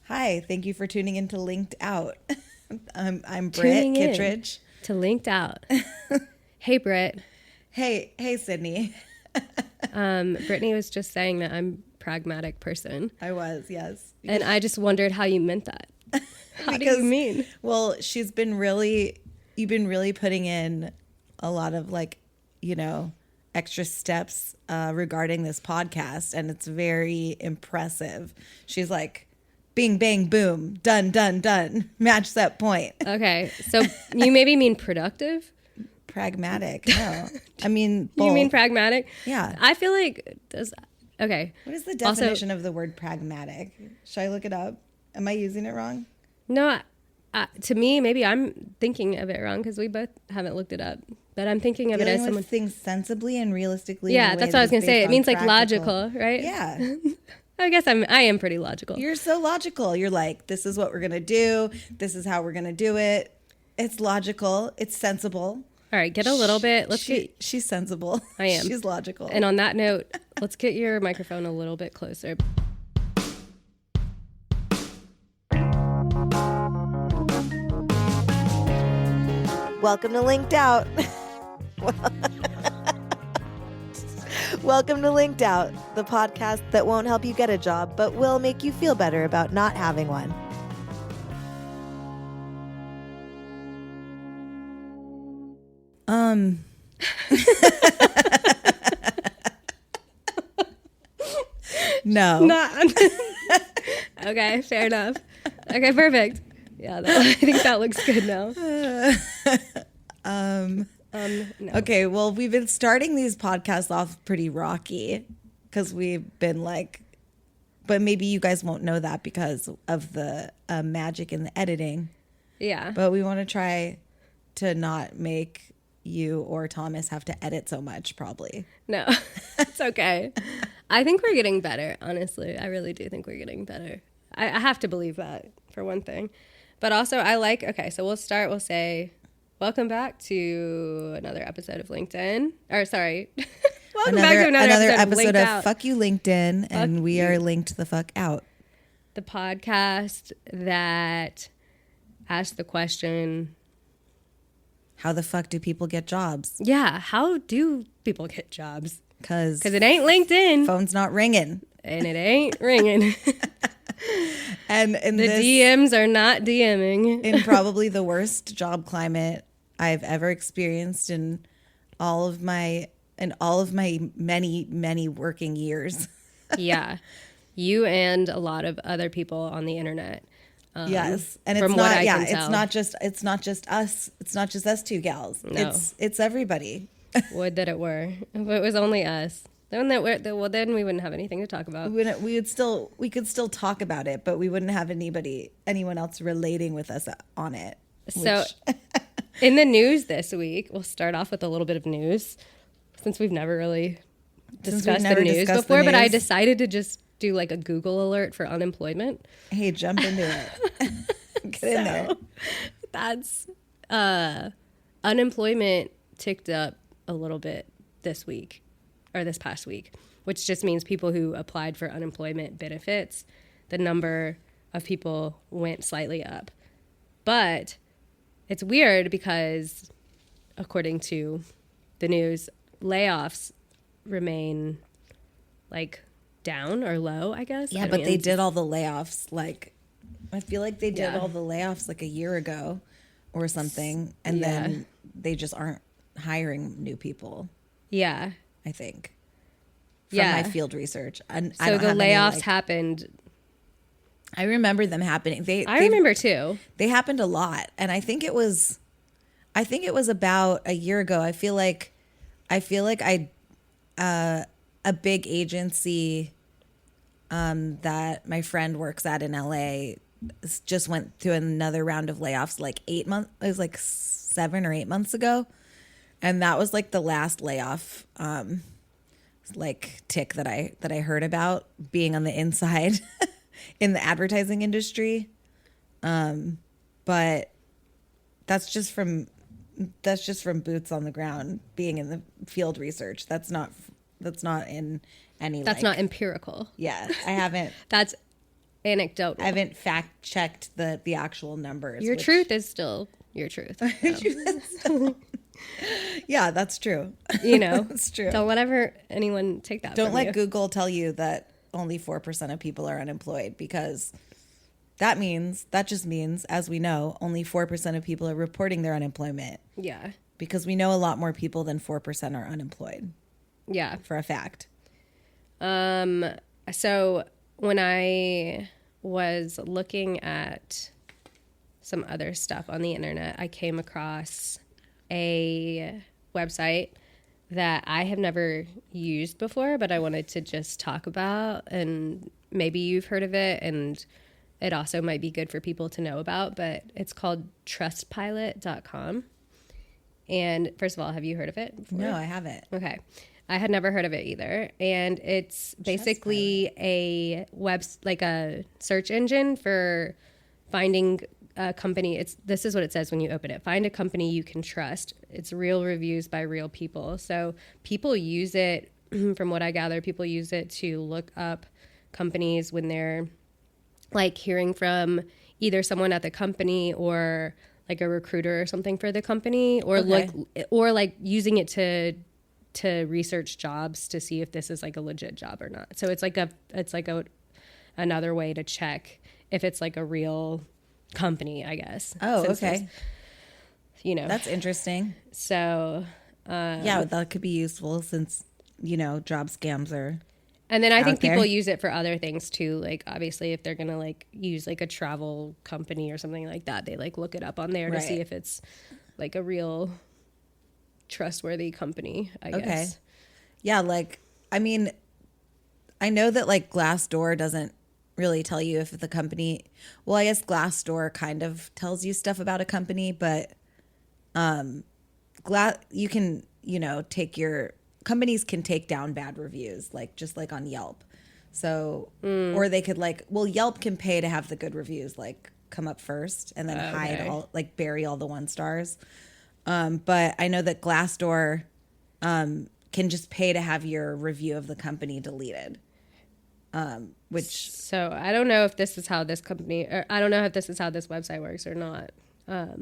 Hi, thank you for tuning in to Linked Out. I'm Brit Kittredge. To Linked Out. Hey, Brit. Hey, Sydney. Brittany was just saying that I'm a pragmatic person. I was, yes. And I just wondered how you meant that. How do you mean? Well, you've been really putting in a lot of extra steps regarding this podcast, and it's very impressive. She's like, bing, bang, boom, done, match that point. Okay, so you maybe mean productive? Pragmatic, no. I mean, both. You mean pragmatic? Yeah. I feel like, okay. What is the definition of the word pragmatic? Should I look it up? Am I using it wrong? No, to me, maybe I'm thinking of it wrong because we both haven't looked it up. But I'm thinking of it as someone things sensibly and realistically. Yeah, that's what I was going to say. It means like logical, right? Yeah. I guess I am pretty logical. You're so logical. You're like, this is what we're going to do. This is how we're going to do it. It's logical. It's sensible. All right, get a little bit. She's sensible. I am. She's logical. And on that note, let's get your microphone a little bit closer. Welcome to Linked Out. Welcome to Linked Out, the podcast that won't help you get a job, but will make you feel better about not having one. No. Okay, fair enough. Okay, perfect. Yeah, I think that looks good now. No. Okay, well, we've been starting these podcasts off pretty rocky because we've been but maybe you guys won't know that because of the magic in the editing. Yeah. But we want to try to not make you or Thomas have to edit so much, probably. No, it's okay. I think we're getting better, honestly. I really do think we're getting better. I have to believe that, for one thing. But also, so we'll say, welcome back to another episode of LinkedIn. Or, sorry. Welcome back to another episode of Fuck You LinkedIn, and we are linked the fuck out. The podcast that asks the question, how the fuck do people get jobs? Yeah, how do people get jobs? Because it ain't LinkedIn. Phone's not ringing. And it ain't ringing. And the DMs are not DMing. In probably the worst job climate I've ever experienced in all of my many working years. Yeah. You and a lot of other people on the internet. Yes. And it's not just us. It's not just us two gals. No. It's everybody. Would that it were. If it was only us. Then we wouldn't have anything to talk about. We could still talk about it, but we wouldn't have anyone else relating with us on it. So in the news this week, we'll start off with a little bit of news since we've never really discussed the news before, but I decided to just do like a Google alert for unemployment. Hey, jump into it. Get in there. That's unemployment ticked up a little bit this past week, which just means people who applied for unemployment benefits, the number of people went slightly up. But it's weird because, according to the news, layoffs remain down or low, I guess. Yeah, but they did all the layoffs. I feel like they did all the layoffs a year ago or something. And then they just aren't hiring new people. Yeah. I think. From my field research. And so the layoffs happened. I remember them happening. I remember too. They happened a lot. And I think it was about a year ago. I feel like a big agency that my friend works at in LA just went through another round of layoffs 8 months. It was 7 or 8 months ago. And that was the last layoff tick that I heard about, being on the inside in the advertising industry. But that's just from boots on the ground, being in the field research. That's not in any. That's not empirical. Yeah, I haven't. That's anecdotal. I haven't fact checked the actual numbers. Your truth is still your truth. So. Yeah, that's true. You know, that's true. Don't let anyone take that. Don't from let you. Google tell you that only 4% of people are unemployed, because that just means, as we know, only 4% of people are reporting their unemployment. Yeah. Because we know a lot more people than 4% are unemployed. Yeah. For a fact. So when I was looking at some other stuff on the internet, I came across a website that I have never used before, but I wanted to just talk about, and maybe you've heard of it, and it also might be good for people to know about, but it's called TrustPilot.com. And first of all, have you heard of it before? No, I haven't. Okay. I had never heard of it either. And it's basically a a search engine for finding a company. This is what it says when you open it. Find a company you can trust. It's real reviews by real people. So people use it, from what I gather, people use it to look up companies when they're like hearing from either someone at the company or like a recruiter or something for the company, or like using it to research jobs to see if this is like a legit job or not. So it's like another way to check if it's like a real company, I guess. Oh, okay. You know, that's interesting. So, yeah, that could be useful since, job scams are. And then I think people use it for other things too. Like obviously if they're going to like use like a travel company or something like that, they like look it up on there to see if it's like a real trustworthy company, I guess. Yeah. Like, I mean, I know that like Glassdoor doesn't really tell you if the company, well, I guess Glassdoor kind of tells you stuff about a company, but you can, companies can take down bad reviews, like just like on Yelp. So, or they could Yelp can pay to have the good reviews like come up first and then bury all the 1 stars. But I know that Glassdoor can just pay to have your review of the company deleted. So I don't know if this is how this I don't know if this is how this website works or not. I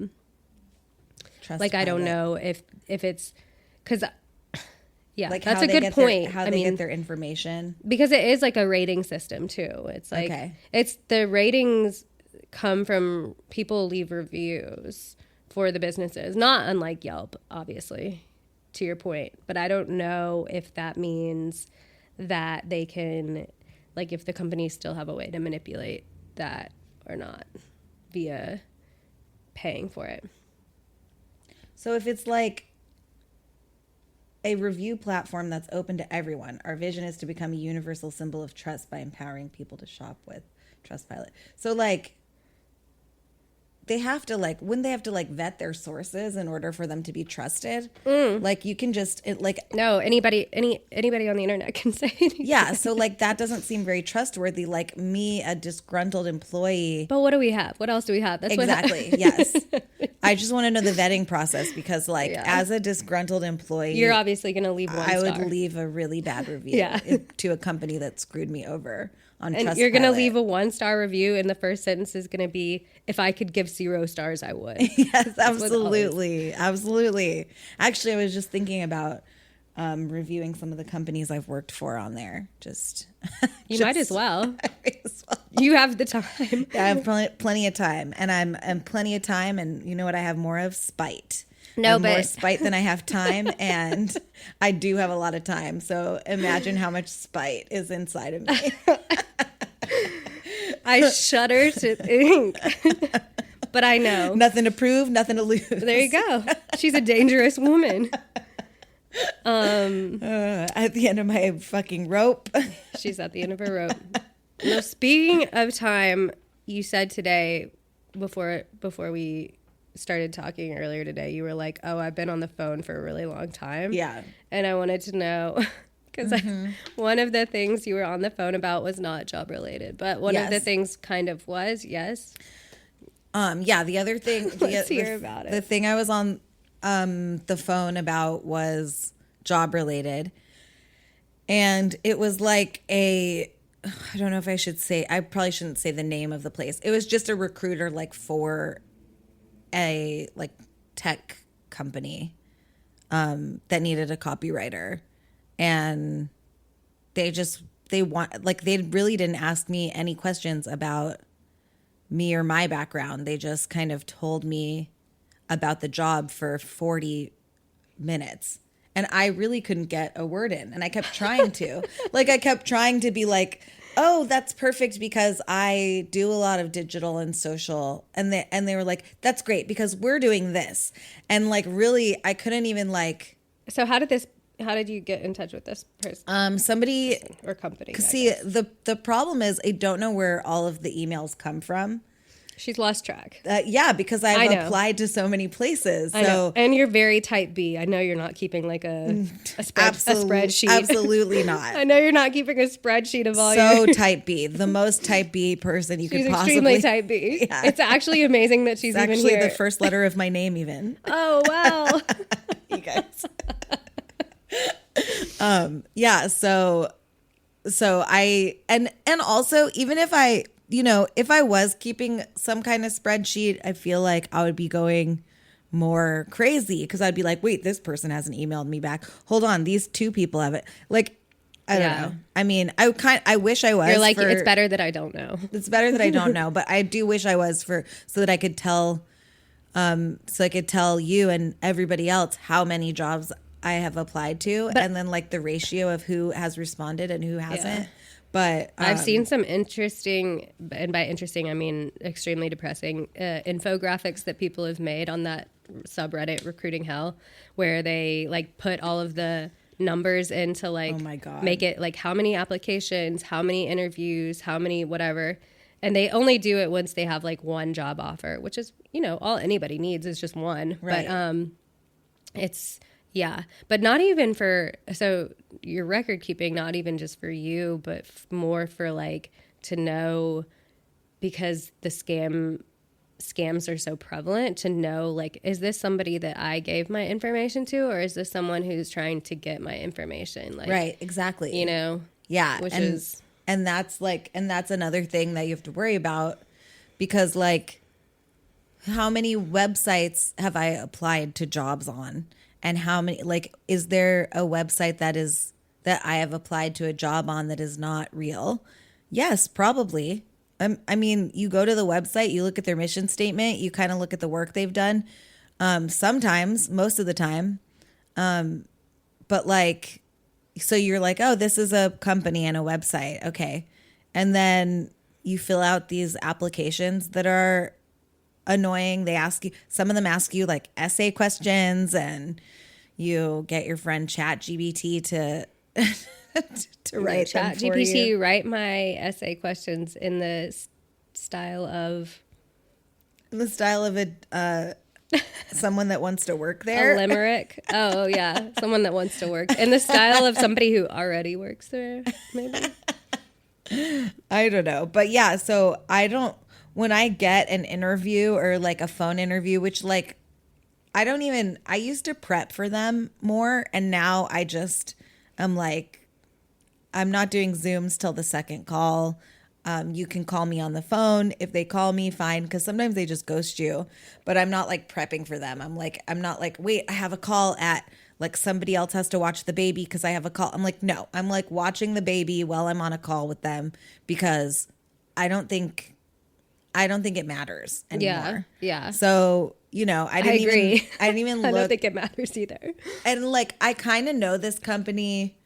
don't know if it's because. Yeah, like that's a good point. How they get their information. Because it is like a rating system too. It's like it's the ratings come from people leave reviews for the businesses, not unlike Yelp, obviously, to your point. But I don't know if that means that they can, like if the companies still have a way to manipulate that or not via paying for it. So if it's like a review platform that's open to everyone, our vision is to become a universal symbol of trust by empowering people to shop with TrustPilot. So like they have to wouldn't they have to vet their sources in order for them to be trusted? Like you can just no, anybody on the internet can say anything. Yeah, so that doesn't seem very trustworthy. Like me, a disgruntled employee. But what do we have? What else do we have? That's exactly. Yes. I just want to know the vetting process because as a disgruntled employee, you're obviously going to leave 1 star. I would leave a really bad review to a company that screwed me over on TrustPilot. And you're going to leave a 1-star review and the first sentence is going to be, if I could give 0 stars, I would. Yes, absolutely. Absolutely. Actually, I was just thinking about reviewing some of the companies I've worked for on there. You might as well. You have the time. Yeah, I have plenty of time. And I'm plenty of time. And you know what I have more of? Spite. No, but more spite than I have time. And I do have a lot of time. So imagine how much spite is inside of me. I shudder to think. But I know. Nothing to prove, nothing to lose. There you go. She's a dangerous woman. At the end of my fucking rope. She's at the end of her rope. No, speaking of time, you said today before we started talking earlier today, you were like, "Oh, I've been on the phone for a really long time." Yeah, and I wanted to know because one of the things you were on the phone about was not job related, but one of the things kind of was. Yes. Yeah. The other thing. Let's hear about it. The thing I was on the phone about was job related, and it was like a I don't know if I should say, I probably shouldn't say the name of the place. It was just a recruiter like for a like tech company that needed a copywriter. And they really didn't ask me any questions about me or my background. They just kind of told me about the job for 40 minutes. And I really couldn't get a word in. And I kept trying to. I kept trying to be like, oh, that's perfect because I do a lot of digital and social. And they were like, that's great because we're doing this. And like, really, I couldn't even like. So how did you get in touch with this person? Somebody or company. See, the problem is I don't know where all of the emails come from. She's lost track. Yeah, because I've applied to so many places. I know. And you're very type B. I know you're not keeping like a spreadsheet. Absolutely not. I know you're not keeping a spreadsheet of all so type B. The most type B person you could possibly. She's extremely type B. Yeah. It's actually amazing that she's even here. It's actually the first letter of my name even. Oh, wow. You guys. Yeah, so I and also even if I was keeping some kind of spreadsheet, I feel like I would be going more crazy because I'd be like, wait, this person hasn't emailed me back. Hold on, these two people have it. Like, I don't know. I mean, I wish I was. You're like, it's better that I don't know. It's better that I don't know, but I do wish I was so that I could tell you and everybody else how many jobs I have applied to, and then like the ratio of who has responded and who hasn't. Yeah. But I've seen some interesting, and by interesting, I mean extremely depressing infographics that people have made on that subreddit Recruiting Hell, where they like put all of the numbers into like, oh my God, make it like how many applications, how many interviews, how many whatever. And they only do it once they have like one job offer, which is, all anybody needs is just one. Right. But it's, yeah, but not even so your record keeping, not even just for you, but more for like to know, because the scams are so prevalent, to know like, is this somebody that I gave my information to, or is this someone who's trying to get my information? Like, right, exactly. Yeah, and that's another thing that you have to worry about, because like, how many websites have I applied to jobs on? And how many, like, is there a website that I have applied to a job on that is not real? Yes, probably. I mean, you go to the website, you look at their mission statement, you kind of look at the work they've done. Sometimes, most of the time. But like, so you're like, oh, this is a company and a website. Okay. And then you fill out these applications that are annoying. Some of them ask you like essay questions, and you get your friend ChatGPT to write them for ChatGPT you. Write my essay questions in the style of someone that wants to work there. A limerick. Oh yeah, someone that wants to work in the style of somebody who already works there. Maybe. I don't know, but yeah. So when I get an interview or like a phone interview, which like, I used to prep for them more. And now I'm like, I'm not doing Zooms till the second call. You can call me on the phone. If they call me, fine. Because sometimes they just ghost you, but I'm not like prepping for them. I'm not like, wait, I have a call at like somebody else has to watch the baby because I have a call. I'm like, no, I'm like watching the baby while I'm on a call with them, because I don't think it matters anymore. Yeah. So, I didn't agree. I didn't even look. I don't think it matters either. And like, I kind of know this company.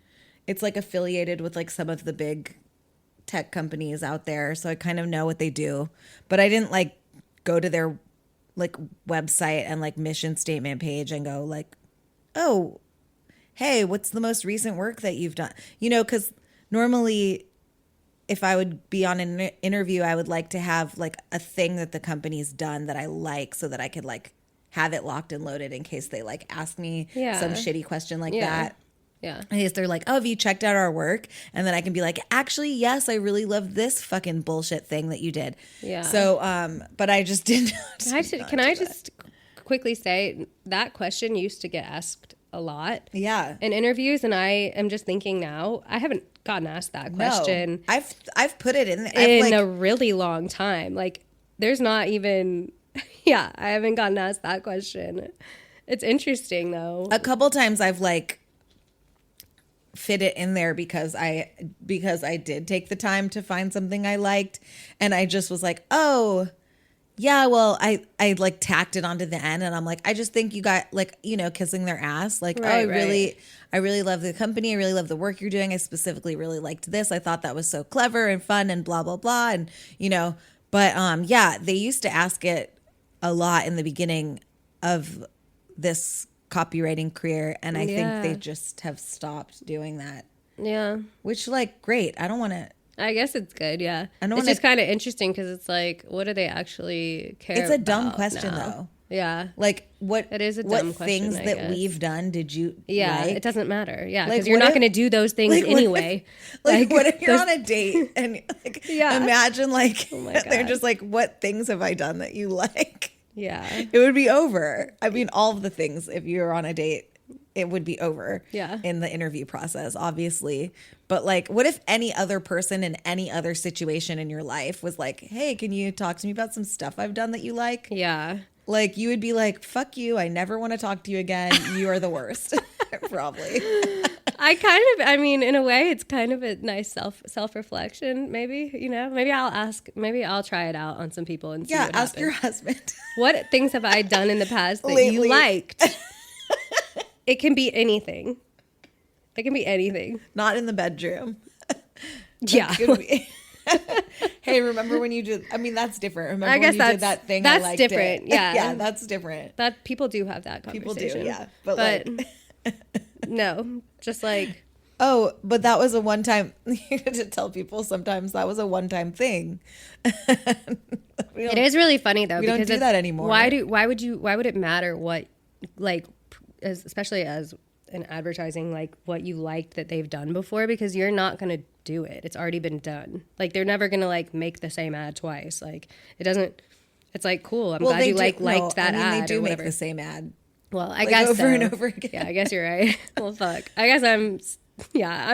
It's like affiliated with like some of the big tech companies out there. So I kind of know what they do, but I didn't like go to their like website and like mission statement page and go like, oh, hey, what's the most recent work that you've done? Because normally, if I would be on an interview, I would like to have like a thing that the company's done that I like, so that I could like have it locked and loaded in case they like ask me some shitty question like that. Yeah. In case they're like, oh, have you checked out our work? And then I can be like, actually, yes, I really love this fucking bullshit thing that you did. Yeah. So, but I just didn't. Can I just quickly say that question used to get asked a lot. Yeah. In interviews, and I am just thinking now, I haven't gotten asked that question. No, I've put it in there. In a really long time. Like, there's not even, yeah, I haven't gotten asked that question. It's interesting though. A couple times I've like fit it in there because I did take the time to find something I liked, and I just was like, oh yeah, well, I like tacked it onto the end, and I'm like, I just think you got like, you know, kissing their ass, like, right, I really love the company, I really love the work you're doing, I specifically really liked this, I thought that was so clever and fun and blah blah blah, and you know, but yeah, they used to ask it a lot in the beginning of this copywriting career, and I think they just have stopped doing that. Yeah. Which, like, great. I don't want to. I guess it's good, yeah. It's just kind of interesting because it's like, what do they actually care about? It's a dumb question, though. Yeah. Like, it is a dumb things question, that we've done did you like? It doesn't matter. Yeah, Like, because you're not going to do those things anyway. What if you're on a date and, like, imagine, like, oh my they're just like, what things have I done that you like? Yeah. It would be over. I mean, all of the things, if you were on a date, it would be over in the interview process, obviously. But like, what if any other person in any other situation in your life was like, hey, can you talk to me about some stuff I've done that you like? Yeah. Like, you would be like, fuck you. I never want to talk to you again. You are the worst. Probably. I mean, in a way, it's kind of a nice self-reflection, maybe, you know, maybe I'll try it out on some people and see what ask happens. your husband. What things have I done in the past that you liked? It can be anything. It can be anything. Not in the bedroom. Yeah. Hey, remember when you did? I mean, that's different. Remember I guess when you did that thing? That's I liked different. It. Yeah. Yeah, that's different. That people do have that conversation. People do, yeah. But like, no, just like. Oh, but that was a one-time. You have to tell people sometimes that was a one-time thing. It is really funny though. We don't do that anymore. Why would it matter what, like, especially as in advertising, like what you liked that they've done before, because you're not going to do it. It's already been done. Like, they're never going to like make the same ad twice. Like, it doesn't, it's like, cool. I'm glad you liked that ad. They do or make whatever. the same ad. Well, I guess over and over again. Yeah, I guess you're right. Well, fuck. I guess I'm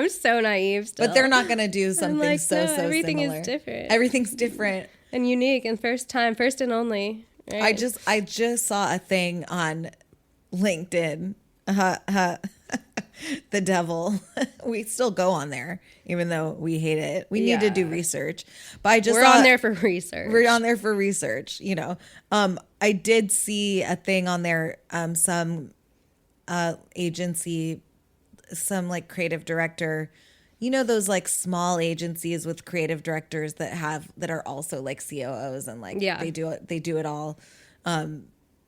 so naive still. But they're not going to do something like, so everything similar. is different. Everything's different. And unique and first and only. Right? I just saw a thing on LinkedIn. The devil. We still go on there, even though we hate it. We need to do research. But we're on there for research. We're on there for research, you know. I did see a thing on there, some agency, some like creative director, you know, those like small agencies with creative directors that are also like COOs and like they do it all.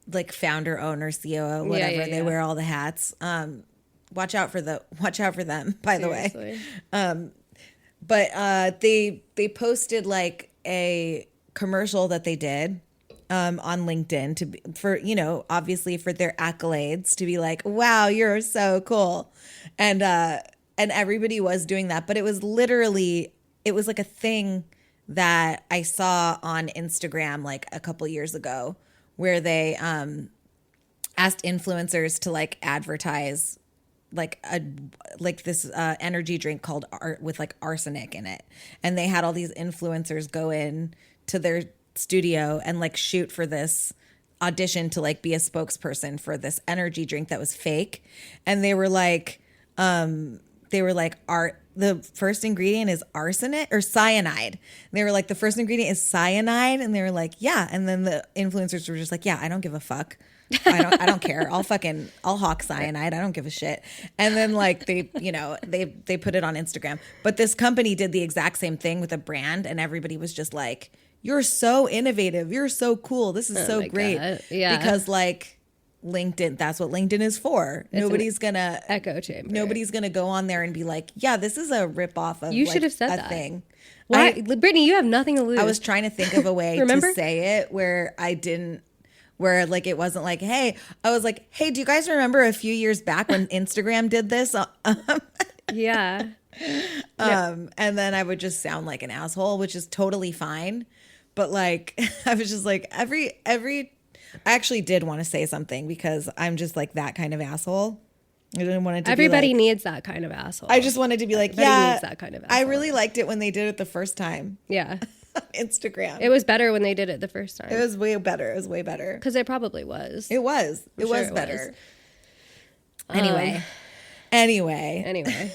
Like founder, owner, COO, whatever. They wear all the hats. Watch out for them, by the way. But they posted like a commercial that they did on LinkedIn for, you know, obviously for their accolades, to be like, wow, you're so cool. And everybody was doing that, but it was like a thing that I saw on Instagram like a couple years ago, where they asked influencers to like advertise like this energy drink called with like arsenic in it, and they had all these influencers go in to their studio and like shoot for this audition to like be a spokesperson for this energy drink that was fake, and they were like the first ingredient is arsenic or cyanide. And they were like, the first ingredient is cyanide. And they were like, yeah. And then the influencers were just like, yeah, I don't give a fuck. I don't care. I'll hawk cyanide. I don't give a shit. And then like they put it on Instagram. But this company did the exact same thing with a brand, and everybody was just like, you're so innovative. You're so cool. This is so great. God. Yeah. Because like, LinkedIn, that's what LinkedIn is for. Nobody's gonna echo chamber. Nobody's gonna go on there and be like, yeah, this is a ripoff of you should have said a that thing. Why, Brittany, you have nothing to lose. I was trying to think of a way to say it where like it wasn't like, hey, I was like, hey, do you guys remember a few years back when Instagram did this? Yeah. And then I would just sound like an asshole, which is totally fine. But like, I was just like, I actually did want to say something because I'm just like that kind of asshole. I didn't want it to Everybody be like, needs that kind of asshole. I just wanted to be like, Everybody needs that kind of I asshole. really liked it when they did it the first time. Yeah. On Instagram. It was better when they did it the first time. It was way better. It was way better. Because it probably was. It was. It was better. Anyway. Anyway.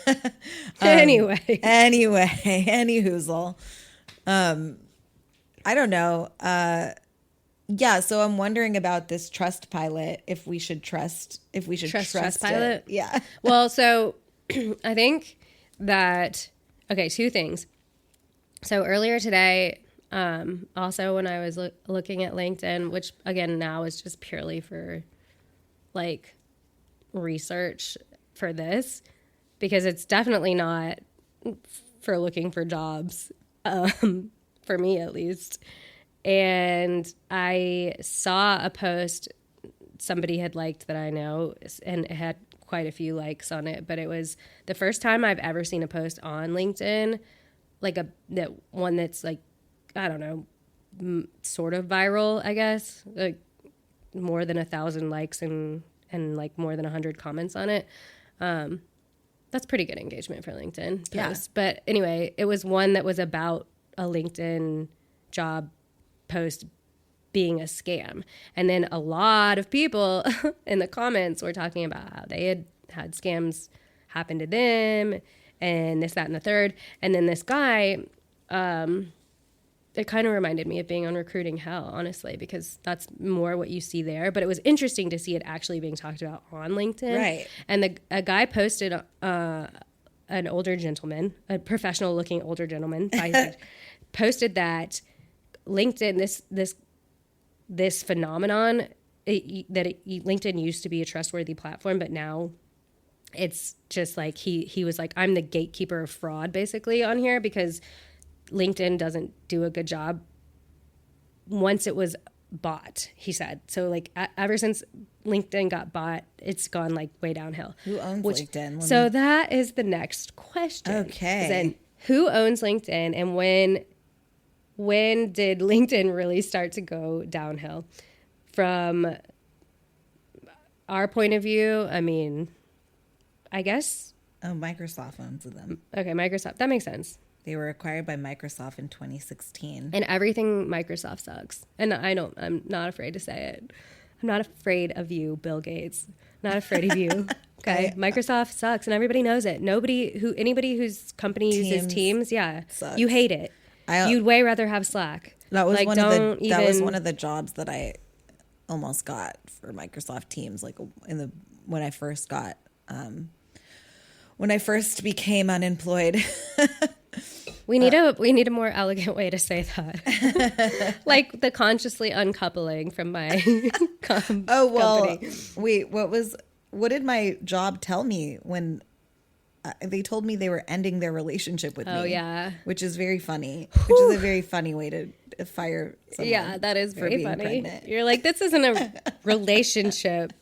Anyway. Any hoozle. I don't know. Yeah, so I'm wondering about this TrustPilot, if we should trust TrustPilot? it. Yeah. Well, so I think that, okay, two things. So earlier today, also when I was looking at LinkedIn, which again now is just purely for like research for this, because it's definitely not for looking for jobs, for me at least. And I saw a post somebody had liked that I know, and it had quite a few likes on it, but it was the first time I've ever seen a post on LinkedIn, like that one that's like, I don't know, sort of viral, I guess, like more than 1,000 likes and like more than 100 comments on it. That's pretty good engagement for LinkedIn posts. Yeah. But anyway, it was one that was about a LinkedIn job post being a scam. And then a lot of people in the comments were talking about how they had scams happen to them and this, that, and the third. And then this guy, it kind of reminded me of being on Recruiting Hell, honestly, because that's more what you see there. But it was interesting to see it actually being talked about on LinkedIn. Right. And a guy posted, an older gentleman, a professional looking older gentleman, posted that LinkedIn, this phenomenon, LinkedIn used to be a trustworthy platform, but now it's just like he was like, I'm the gatekeeper of fraud basically on here, because LinkedIn doesn't do a good job once it was bought, he said. So like ever since LinkedIn got bought, it's gone like way downhill. Who owns LinkedIn? So that is the next question. Okay. Then who owns LinkedIn, and when did LinkedIn really start to go downhill? From our point of view, I mean, I guess. Oh, Microsoft owns them. Okay, Microsoft. That makes sense. They were acquired by Microsoft in 2016. And everything Microsoft sucks. And I'm not afraid to say it. I'm not afraid of you, Bill Gates. I'm not afraid of you. Okay. Microsoft sucks and everybody knows it. Anybody whose company uses Teams, sucks. You hate it. You'd way rather have Slack. That was that was one of the jobs that I almost got for Microsoft Teams, like when I first became unemployed. We need a more elegant way to say that. Like the consciously uncoupling from my company. Wait, what did my job tell me when they told me they were ending their relationship with me? Oh yeah, which is very funny. Which is a very funny way to fire someone. Yeah, that is very funny. Pregnant. You're like, this isn't a relationship.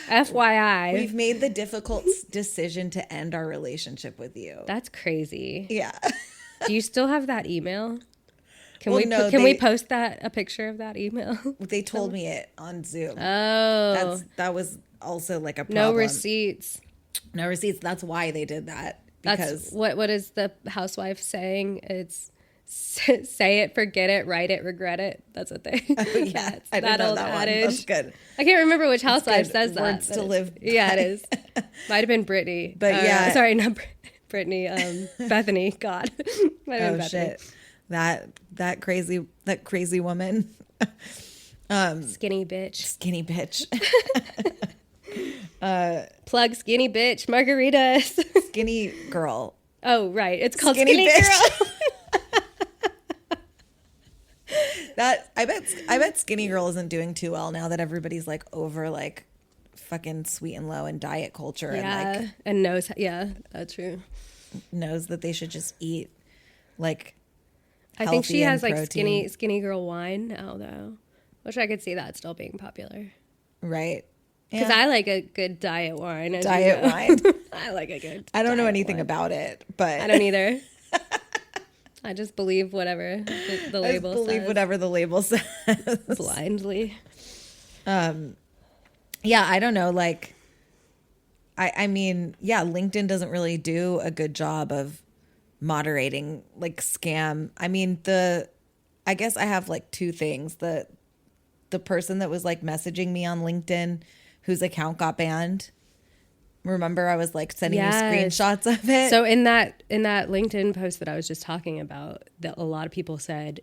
FYI, we've made the difficult decision to end our relationship with you. That's crazy. Yeah. Do you still have that email? Can we post a picture of that email? They told me it on Zoom. Oh, that was also like a problem. No receipts. No receipts. That's why they did that. Because that's what is the housewife saying? It's say it, forget it, write it, regret it. That's what they. Oh, yeah, I didn't know that one. That's good. I can't remember which housewife says that. Words to live by. Yeah, it is. Might have been Brittany. But yeah, sorry, not Brittany. Bethany. God. Might have been Bethany. Shit. That crazy woman. Skinny bitch. Plug skinny bitch margaritas. Skinny girl. Oh right, it's called skinny girl. That I bet skinny girl isn't doing too well now that everybody's like over like fucking sweet and low and diet culture. Yeah, and knows. Yeah, that's true. Knows that they should just eat like. I think she has like skinny girl wine now though, which I could see that still being popular. Right. Because I like a good diet wine. Wine. I like a good. I don't know anything about it, but I don't either. I just believe whatever the label says. Believe whatever the label says. Blindly. Yeah, I don't know. Like, I mean, yeah, LinkedIn doesn't really do a good job of moderating like scam. I mean, I guess I have like two things. The person that was like messaging me on LinkedIn whose account got banned. Remember I was like sending you screenshots of it? So in that LinkedIn post that I was just talking about, that a lot of people said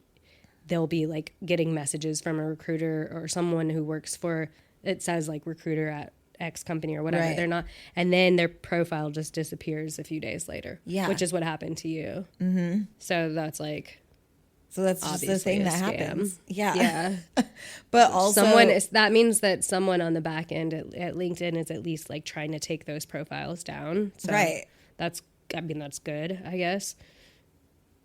they'll be like getting messages from a recruiter or someone who works for, it says like recruiter at X company or whatever. Right. They're not, and then their profile just disappears a few days later. Yeah. Which is what happened to you. So that's like, so that's just the obviously thing a that scam. happens. Yeah. Yeah. But also that means that someone on the back end at LinkedIn is at least like trying to take those profiles down. So right. that's good, I guess.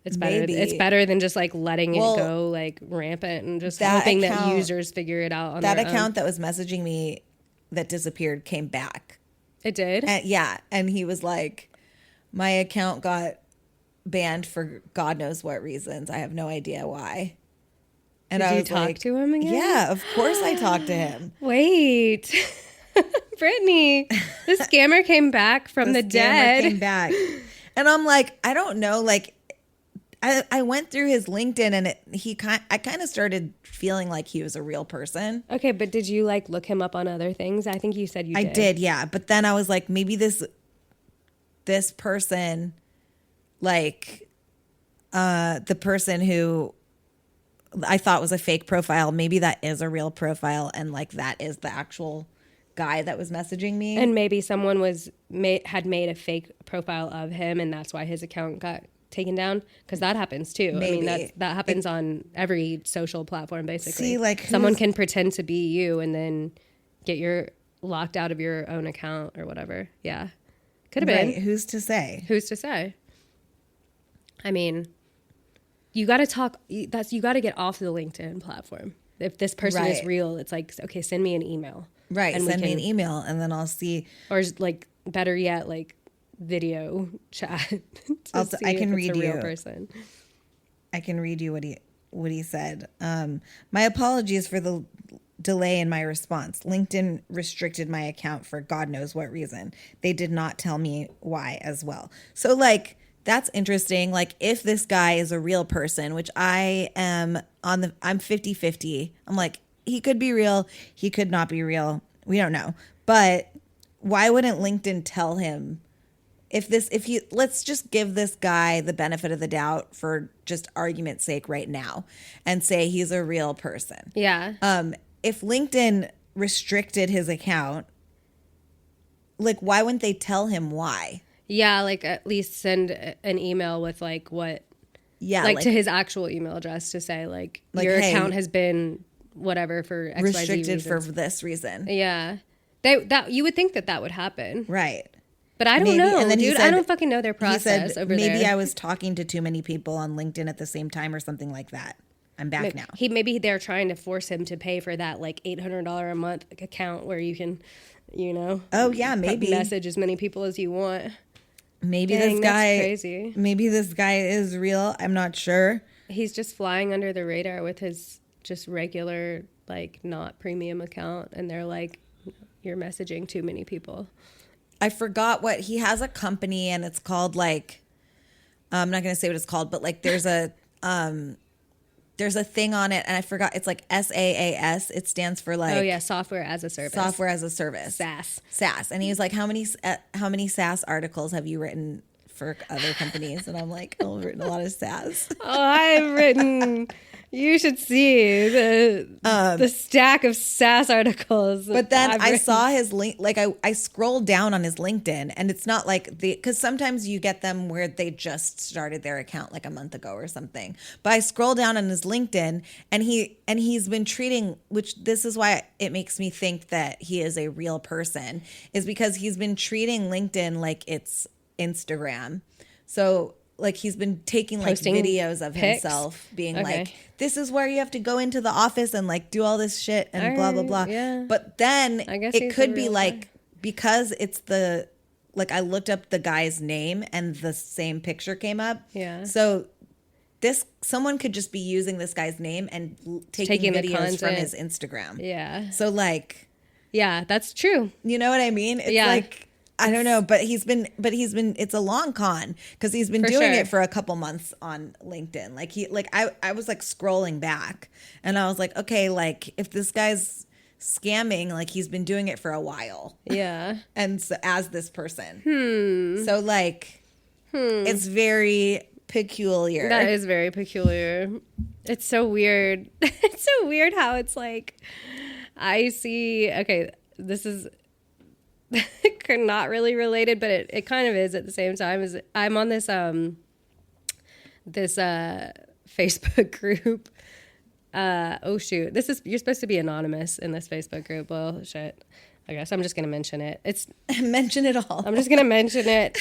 It's better. Maybe. It's better than just like letting it go like rampant and just hoping that users figure it out on their own. That account that was messaging me that disappeared came back. It did? Yeah. And he was like, my account got banned for God knows what reasons. I have no idea why. And Did I you was talk like, to him again? Yeah, of course I talked to him. Wait. Brittany, the scammer came back from the dead. Came back. And I'm like, I don't know, like I went through his LinkedIn and I kind of started feeling like he was a real person. Okay, but did you like look him up on other things? I think you said you did. I did, yeah. But then I was like, maybe this person, like the person who I thought was a fake profile, maybe that is a real profile, and like that is the actual guy that was messaging me. And maybe someone had made a fake profile of him, and that's why his account got taken down, because that happens too. Maybe. I mean, that happens on every social platform basically. See, like someone can pretend to be you and then get your locked out of your own account or whatever. Yeah, could have been. Who's to say? Who's to say? I mean, you got to get off the LinkedIn platform. If this person is real, it's like, okay, send me an email. Right, and send me an email and then I'll see. Or like better yet, like video chat. I can read you. Real person. I can read you what he said. My apologies for the delay in my response. LinkedIn restricted my account for God knows what reason. They did not tell me why as well. So like, that's interesting. Like if this guy is a real person, which I'm 50-50. I'm like, he could be real. He could not be real. We don't know. But why wouldn't LinkedIn tell him let's just give this guy the benefit of the doubt for just argument's sake right now and say he's a real person. Yeah. If LinkedIn restricted his account, like why wouldn't they tell him why? Yeah, like at least send an email with like what, like to his actual email address to say like your account has been whatever for XYZ restricted reasons. for this reason. Yeah, that you would think that would happen, right? But I don't know, and then dude. Said, I don't fucking know their process over there. Maybe I was talking to too many people on LinkedIn at the same time or something like that. I'm back now. Maybe they're trying to force him to pay for that like $800 a month account where you can, Oh yeah, maybe message as many people as you want. Maybe this guy is real. I'm not sure. He's just flying under the radar with his just regular, like, not premium account. And they're like, you're messaging too many people. I forgot what he has, a company, and it's called like, I'm not going to say what it's called, but like there's a thing on it, and I forgot. It's like SaaS. It stands for like, oh yeah, software as a service. Software as a service. SaaS. And he was like, how many SaaS articles have you written for other companies? And I'm like, oh, I've written a lot of SaaS. Oh, I've written. You should see the stack of SaaS articles. But then I saw his link, like I scrolled down on his LinkedIn, and it's not like because sometimes you get them where they just started their account like a month ago or something. But I scroll down on his LinkedIn, and he's been treating, which this is why it makes me think that he is a real person, is because he's been treating LinkedIn like it's Instagram. So like he's been taking like posting videos of himself being like, this is where you have to go into the office and like do all this shit and blah, blah, blah. Yeah. But then I guess it could be like, because it's like I looked up the guy's name and the same picture came up. Yeah. So someone could just be using this guy's name and taking videos from his Instagram. Yeah. So like. Yeah, that's true. You know what I mean? It's like. I don't know, but he's been, it's a long con because he's been doing it for a couple months on LinkedIn. I was like scrolling back and I was like, okay, like if this guy's scamming, like he's been doing it for a while. Yeah. And so as this person. So like, it's very peculiar. That is very peculiar. It's so weird. It's so weird how it's like, I see, okay, this is not really related, but it kind of is at the same time. Is I'm on this Facebook group. Oh shoot, you're supposed to be anonymous in this Facebook group. Well, shit. I guess I'm just gonna mention it. Mention it all. I'm just gonna mention it,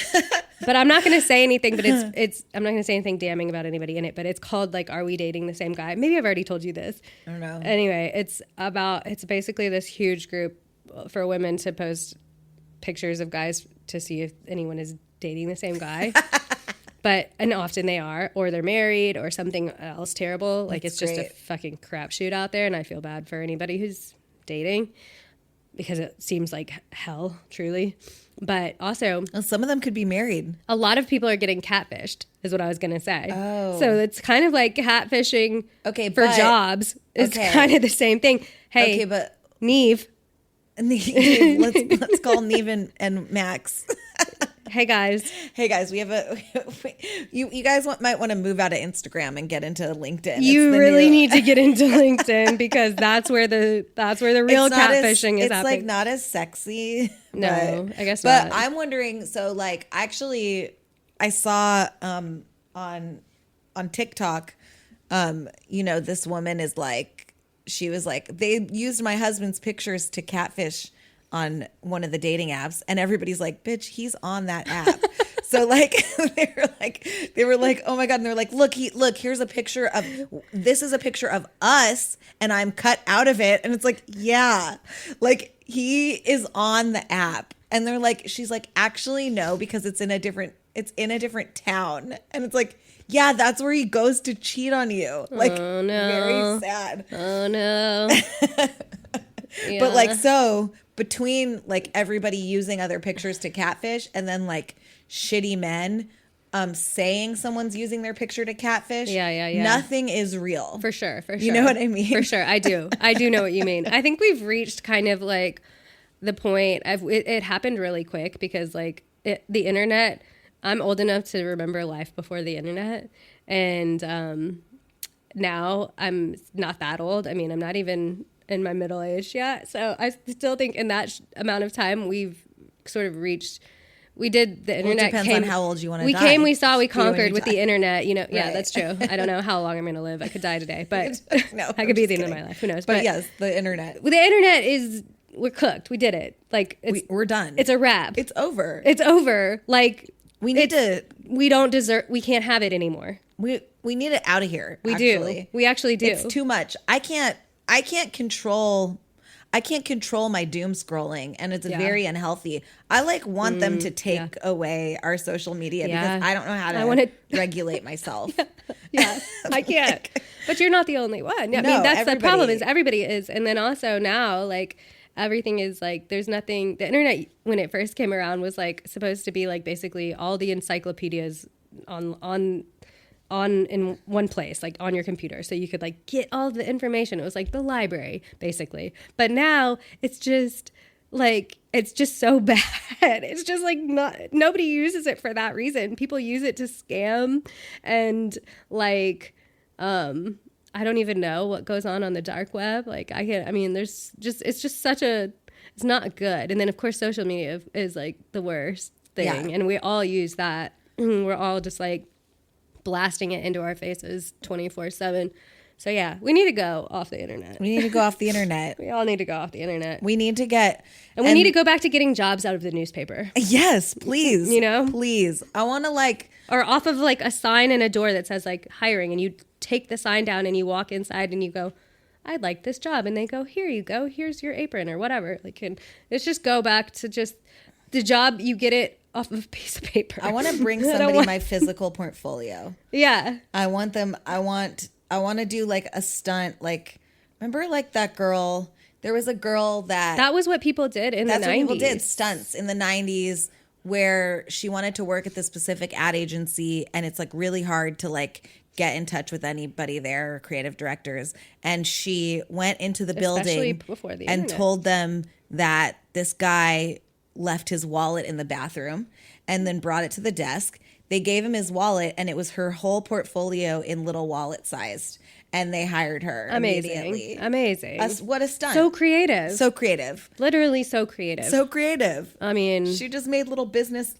but I'm not gonna say anything. But I'm not gonna say anything damning about anybody in it. But it's called like, "Are we dating the same guy?" Maybe I've already told you this. I don't know. Anyway, it's basically this huge group for women to post pictures of guys to see if anyone is dating the same guy. And often they are, or they're married, or something else terrible. Like it's just a fucking crapshoot out there, and I feel bad for anybody who's dating. Because it seems like hell, truly. But also, well, some of them could be married. A lot of people are getting catfished, is what I was going to say. Oh. So it's kind of like catfishing for jobs. It's kind of the same thing. Hey, okay, but Neve, let's call Neve and Max. Hey guys, we have you guys might want to move out of Instagram and get into LinkedIn. You really need to get into LinkedIn because that's where the real catfishing is happening. It's like not as sexy. No, I guess not. But I'm wondering, so like actually I saw on TikTok this woman is like, she was like, they used my husband's pictures to catfish on one of the dating apps, and everybody's like, bitch, he's on that app. So like they were like, oh my God. And they're like, look, here's a picture of, this is a picture of us and I'm cut out of it. And it's like, yeah, like he is on the app. And they're like, she's like, actually no, because it's in a different town. And it's like, yeah, that's where he goes to cheat on you. Like, oh, no. Very sad. Oh no. Yeah. But like, so between like everybody using other pictures to catfish and then like shitty men saying someone's using their picture to catfish, yeah, nothing is real. For sure. You know what I mean? For sure, I do know what you mean. I think we've reached kind of like the point of it happened really quick because like the internet, I'm old enough to remember life before the internet, and now I'm not that old. I mean, I'm not even in my middle age yet. So I still think in that amount of time we've sort of reached, we did the internet. It depends on how old you want to die. We came, we saw, we conquered with the internet, you know. Right. Yeah, that's true. I don't know how long I'm going to live. I could die today, but no, I could be at the end of my life. Who knows? But yes, the internet. The internet is, we're cooked. We did it. Like we're done. It's a wrap. It's over. Like we need to, we don't deserve, we can't have it anymore. We need it out of here. We do. We actually do. It's too much. I can't control my doom scrolling, and it's very unhealthy. I like want them to take away our social media because I don't know how to regulate myself. Yeah, I can't. But you're not the only one. I mean, that's the problem is everybody is. And then also now, like, everything is like, there's nothing, the internet when it first came around was like supposed to be like basically all the encyclopedias on in one place, like on your computer, so you could like get all the information. It was like the library basically. But now it's just so bad. It's just like nobody uses it for that reason. People use it to scam and like I don't even know what goes on the dark web. Like it's not good. And then of course social media is like the worst thing, and we all use that. We're all just like blasting it into our faces 24/7. So yeah, we need to go off the internet. We need to go off the internet. We all need to go off the internet. We need to get, and we need to go back to getting jobs out of the newspaper. Yes, please. You know, please. I want to like, or off of like a sign in a door that says like hiring, and you take the sign down and you walk inside and you go, I'd like this job, and they go, here you go, here's your apron or whatever. Like, and let's just go back to just the job. You get it off of a piece of paper. I want to bring somebody my physical portfolio. Yeah. I want to do like a stunt. Like, remember like that girl There was a girl That was what people did in the 90s. That's what people did, stunts in the 90s, where she wanted to work at this specific ad agency, and it's like really hard to like get in touch with anybody there, or creative directors. And she went into the Especially building before the and internet. told them that this guy left his wallet in the bathroom and then brought it to the desk. They gave him his wallet, and it was her whole portfolio in little wallet sized. And they hired her immediately. Amazing. What a stunt. So creative. So creative. Literally so creative. So creative. I mean, she just made little business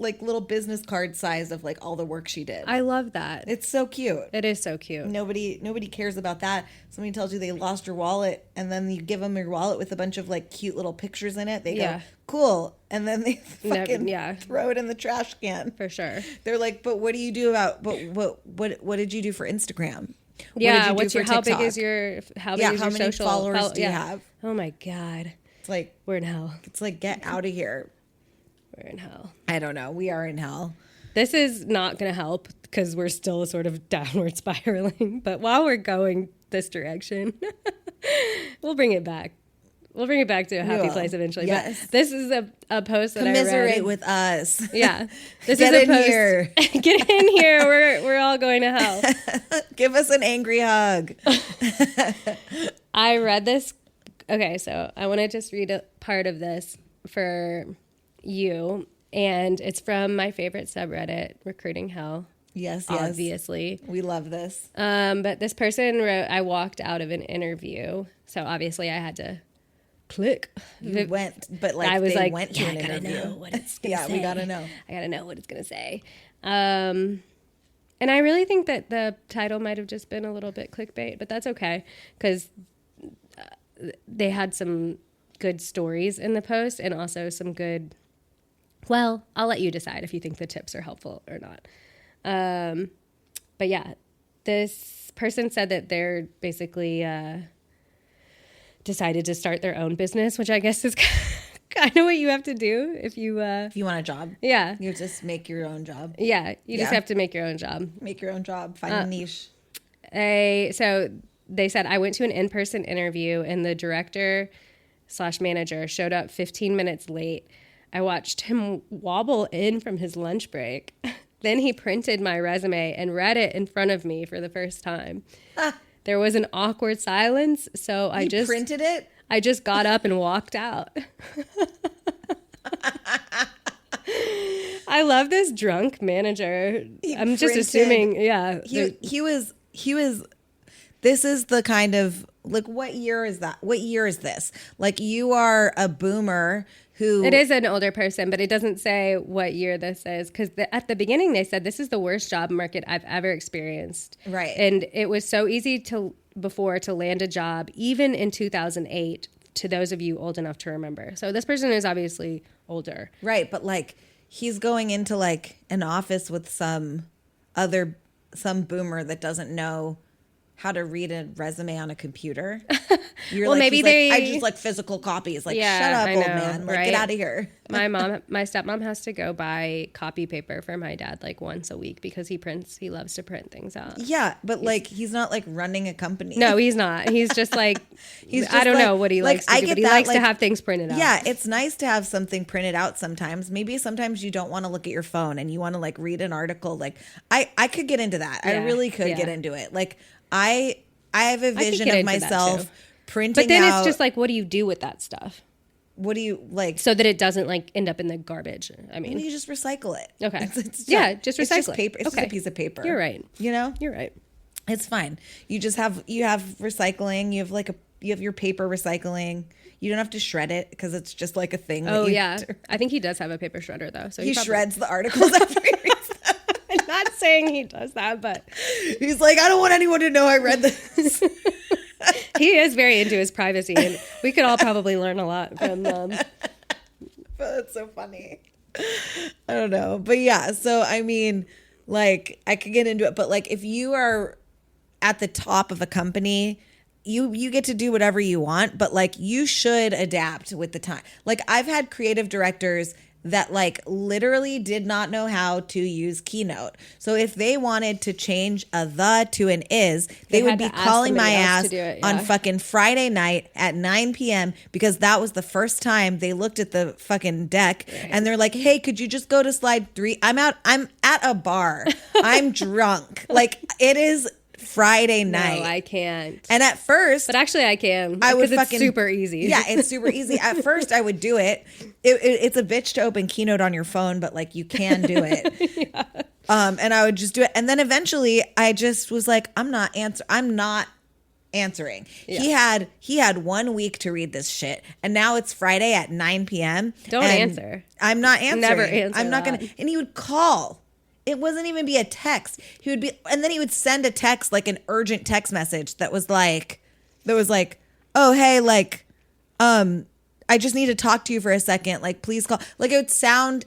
card size of like all the work she did. I love that. It's so cute. It is so cute. Nobody cares about that. Somebody tells you they lost your wallet, and then you give them your wallet with a bunch of like cute little pictures in it. They go, cool. And then they fucking throw it in the trash can. For sure. They're like, but what do you do about, but what did you do for Instagram? Yeah, how big is how many social followers do you have? Oh my God. It's like, we're in hell. It's like, get out of here. We're in hell. I don't know. We are in hell. This is not going to help because we're still sort of downward spiraling. But while we're going this direction, we'll bring it back. We'll bring it back to a happy place eventually. Yes. But this is a post that Commiserate I read. with us. Yeah. This Get is a in post. here. Get in here. We're all going to hell. Give us an angry hug. I read this. Okay, so I want to just read a part of this for you. And it's from my favorite subreddit, Recruiting Hell. Yes. Obviously. We love this. But this person wrote, I walked out of an interview. So obviously I had to click. You went, but like I was they like, went to an interview. I gotta know what it's gonna say. We gotta know. I gotta know what it's gonna say. And I really think that the title might have just been a little bit clickbait, but that's okay because they had some good stories in the post and also some good. Well, I'll let you decide if you think the tips are helpful or not. But yeah, this person said that they're basically decided to start their own business, which I guess is kind of what you have to do if you want a job. Yeah. You just make your own job. Yeah. You just have to make your own job. Make your own job. Find a niche. So they said, I went to an in-person interview and the director/manager showed up 15 minutes late. I watched him wobble in from his lunch break. Then he printed my resume and read it in front of me for the first time. There was an awkward silence, so I just printed it. I just got up and walked out. I love this drunk manager. I'm just assuming, yeah. He was. This is the kind of like, what year is that? What year is this? Like, you are a boomer who. It is an older person, but it doesn't say what year this is because at the beginning they said this is the worst job market I've ever experienced. Right. And it was so easy before to land a job, even in 2008, to those of you old enough to remember. So this person is obviously older. Right. But like, he's going into like an office with some boomer that doesn't know how to read a resume on a computer. You're well, like, maybe I just like physical copies. Like, shut up, old man. Like, get out of here. My stepmom has to go buy copy paper for my dad like once a week because he loves to print things out. Yeah, but like, he's not like running a company. No, he's not. He's just like, I don't know what he likes to do, but he likes to have things printed out. Yeah, it's nice to have something printed out sometimes. Maybe sometimes you don't want to look at your phone and you want to like read an article. Like, I could get into that. Yeah, I really could get into it. Like, I have a vision of myself printing out. But then it's just like, what do you do with that stuff? What do you like? So that it doesn't like end up in the garbage. I mean, you just recycle it. Okay. Just just recycle it's just paper. It's just a piece of paper. You're right. You know? You're right. It's fine. You have recycling. You have your paper recycling. You don't have to shred it because it's just like a thing. Oh yeah. I think he does have a paper shredder though. So he shreds the articles after he reads them. I'm not saying he does that, but he's like, I don't want anyone to know I read this. He is very into his privacy, and we could all probably learn a lot from them. But that's so funny. I don't know. But yeah, so I mean, like, I could get into it, but like, if you are at the top of a company, you get to do whatever you want, but like, you should adapt with the time. Like, I've had creative directors that like literally did not know how to use Keynote. So if they wanted to change a the to an is, they would be calling my ass on fucking Friday night at 9 p.m. because that was the first time they looked at the fucking deck and they're like, hey, could you just go to slide 3? I'm at a bar. I'm drunk. Like it is Friday night. No, I can't. And at first, but actually, I can. I would it's super easy. Yeah, it's super easy. At first, I would do it. It's a bitch to open Keynote on your phone, but like you can do it. Yeah. And I would just do it, and then eventually, I just was like, I'm not answering. Yeah. He had 1 week to read this shit, and now it's Friday at 9 p.m. Don't answer. I'm not answering. Never answer. I'm not gonna. And he would call. It wasn't even be a text. He would be, and then he would send a text, like an urgent text message that was like, oh, hey, like, I just need to talk to you for a second. Like, please call. Like, it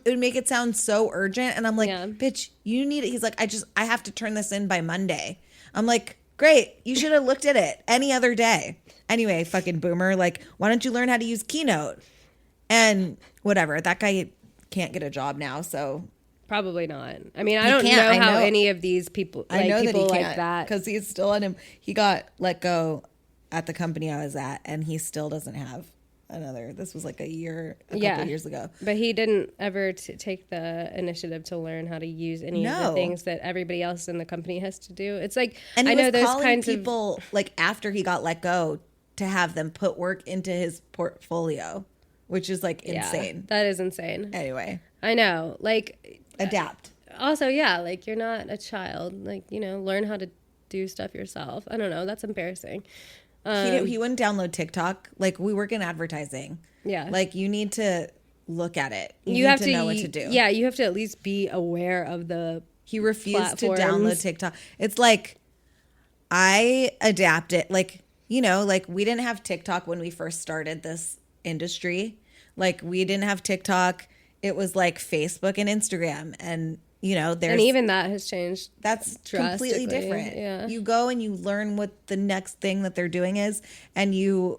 would make it sound so urgent. And I'm like, bitch, you need it. He's like, I have to turn this in by Monday. I'm like, great. You should have looked at it any other day. Anyway, fucking boomer. Like, why don't you learn how to use Keynote? And whatever. That guy can't get a job now, so. Probably not. I mean, I don't know how any of these people, like, I know people that he like that, because he's still on him. He got let go at the company I was at, and he still doesn't have another. This was like a couple years ago. But he didn't ever take the initiative to learn how to use any of the things that everybody else in the company has to do. It's like, and I know those kinds of people like after he got let go to have them put work into his portfolio, which is like insane. That is insane. Anyway, I know, like. Adapt. Also, yeah, like you're not a child. Like, you know, learn how to do stuff yourself. I don't know. That's embarrassing. He wouldn't download TikTok. Like, we work in advertising. Yeah. Like, you need to look at it. You have to know what to do. Yeah, you have to at least be aware of the He refused to download TikTok. It's like, I adapt it. Like, you know, like we didn't have TikTok when we first started this industry. Like, we didn't have TikTok. It was like Facebook and Instagram, and you know, and even that has changed. That's completely different. Yeah. You go and you learn what the next thing that they're doing is, and you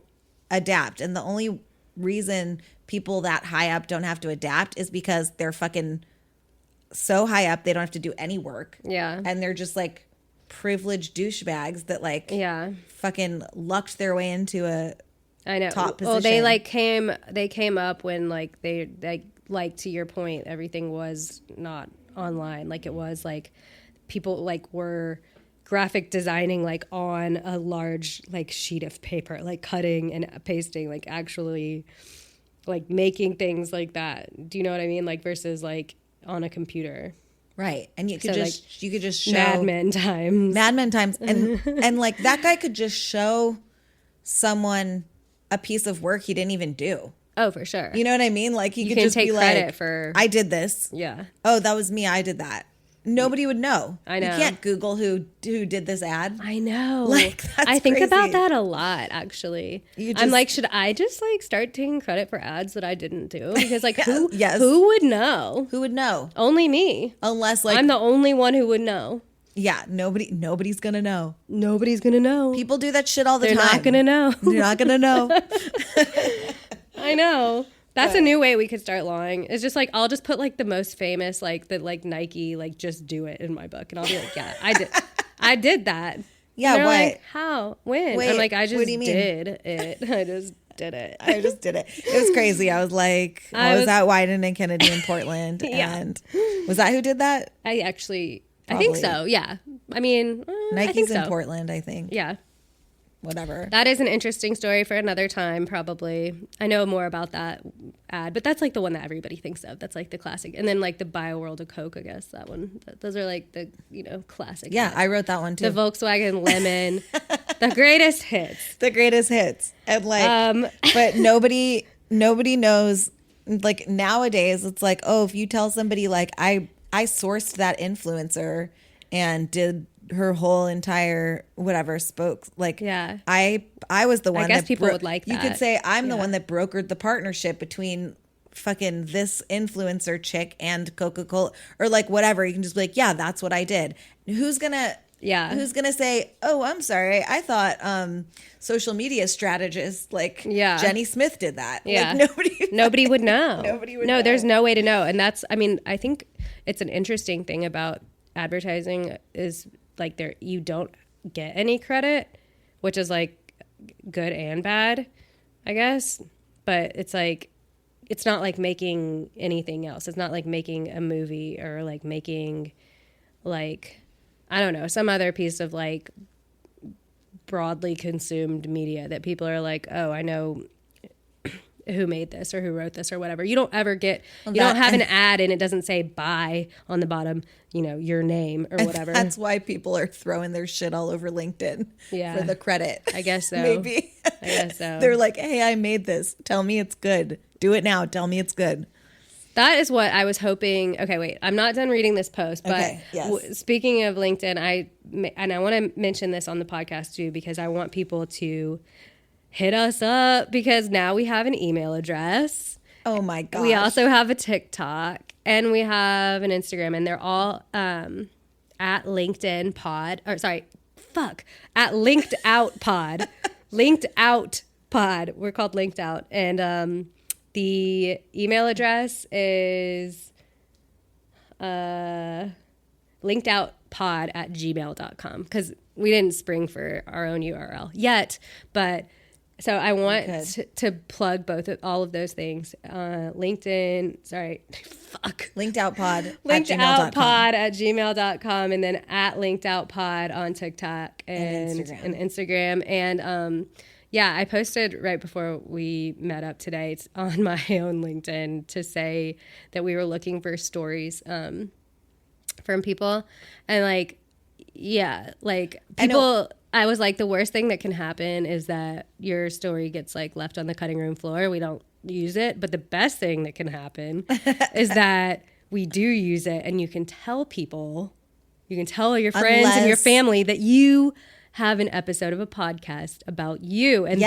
adapt. And the only reason people that high up don't have to adapt is because they're fucking so high up they don't have to do any work. Yeah, and they're just like privileged douchebags that like fucking lucked their way into a top position. Well, they came up when like they like to your point, everything was not online. Like it was like people like were graphic designing like on a large like sheet of paper, like cutting and pasting, like actually like making things like that. Do you know what I mean? Like versus like on a computer. Right. And you could just show Mad Men times. And like that guy could just show someone a piece of work he didn't even do. Oh, for sure. You know what I mean? Like he could just take be credit like, for I did this. Yeah. Oh, that was me. I did that. Nobody would know. I know. You can't Google who did this ad. I know. Like that's I think crazy. about that a lot, actually. I'm like, should I just like start taking credit for ads that I didn't do? Because like who would know? Who would know? Only me. Unless like I'm the only one who would know. Yeah, nobody's gonna know. Nobody's gonna know. People do that shit all the time. They're not gonna know. They're not gonna know. I know. That's a new way we could start lying. It's just like I'll just put like the most famous, like the like Nike, like just do it in my book, and I'll be like, yeah, I did that. Yeah, what? Like, how? When? Wait, I'm like, I just what do you mean? did it. I just did it. I just did it. It was crazy. I was like, I was at Wyden and Kennedy in Portland, and was that who did that? I think so. Yeah. I mean, Nike's I think so. in Portland, I think. Yeah. Whatever. That is an interesting story for another time, probably. I know more about that ad, but that's like the one that everybody thinks of. That's like the classic. And then like the Bio World of Coke, I guess, that one. Those are like the, classic. Yeah, I wrote that one too. The Volkswagen Lemon. The greatest hits. The greatest hits. And like, but nobody knows, like nowadays it's like, oh, if you tell somebody like I sourced that influencer and did her whole entire whatever spoke like I was the one. I guess people would like that. You could say I'm the one that brokered the partnership between fucking this influencer chick and Coca-Cola or like whatever. You can just be like, yeah, that's what I did. Who's gonna Yeah. Who's going to say, oh, I'm sorry, I thought social media strategist like Jenny Smith did that. Yeah. Like nobody would know. Nobody would know. There's no way to know. And that's, I mean, I think it's an interesting thing about advertising is like you don't get any credit, which is like good and bad, I guess. But it's like, it's not like making anything else. It's not like making a movie or like making like, I don't know, some other piece of like broadly consumed media that people are like, oh, I know who made this or who wrote this or whatever. You don't ever get, you don't have an ad and it doesn't say buy on the bottom, you know, your name or whatever. That's why people are throwing their shit all over LinkedIn for the credit. I guess so. Maybe. I guess so. They're like, hey, I made this. Tell me it's good. Do it now. Tell me it's good. That is what I was hoping. Okay, wait. I'm not done reading this post, but okay, yes. Speaking of LinkedIn, I want to mention this on the podcast too because I want people to hit us up because now we have an email address. Oh my gosh. We also have a TikTok and we have an Instagram, and they're all at LinkedIn Pod. Or sorry, at Linked Out Pod. Linked Out Pod. We're called Linked Out, and the email address is linkedoutpod@gmail.com because we didn't spring for our own URL yet, but so I want to plug all of those things. LinkedIn, linkedoutpod linkedoutpod@gmail.com, and then at linkedoutpod on TikTok and Instagram. And yeah, I posted right before we met up today. It's on my own LinkedIn to say that we were looking for stories from people. And like, yeah, like people, I was like, the worst thing that can happen is that your story gets like left on the cutting room floor. We don't use it. But the best thing that can happen is that we do use it, and you can tell people, you can tell your friends and your family that you have an episode of a podcast about you. And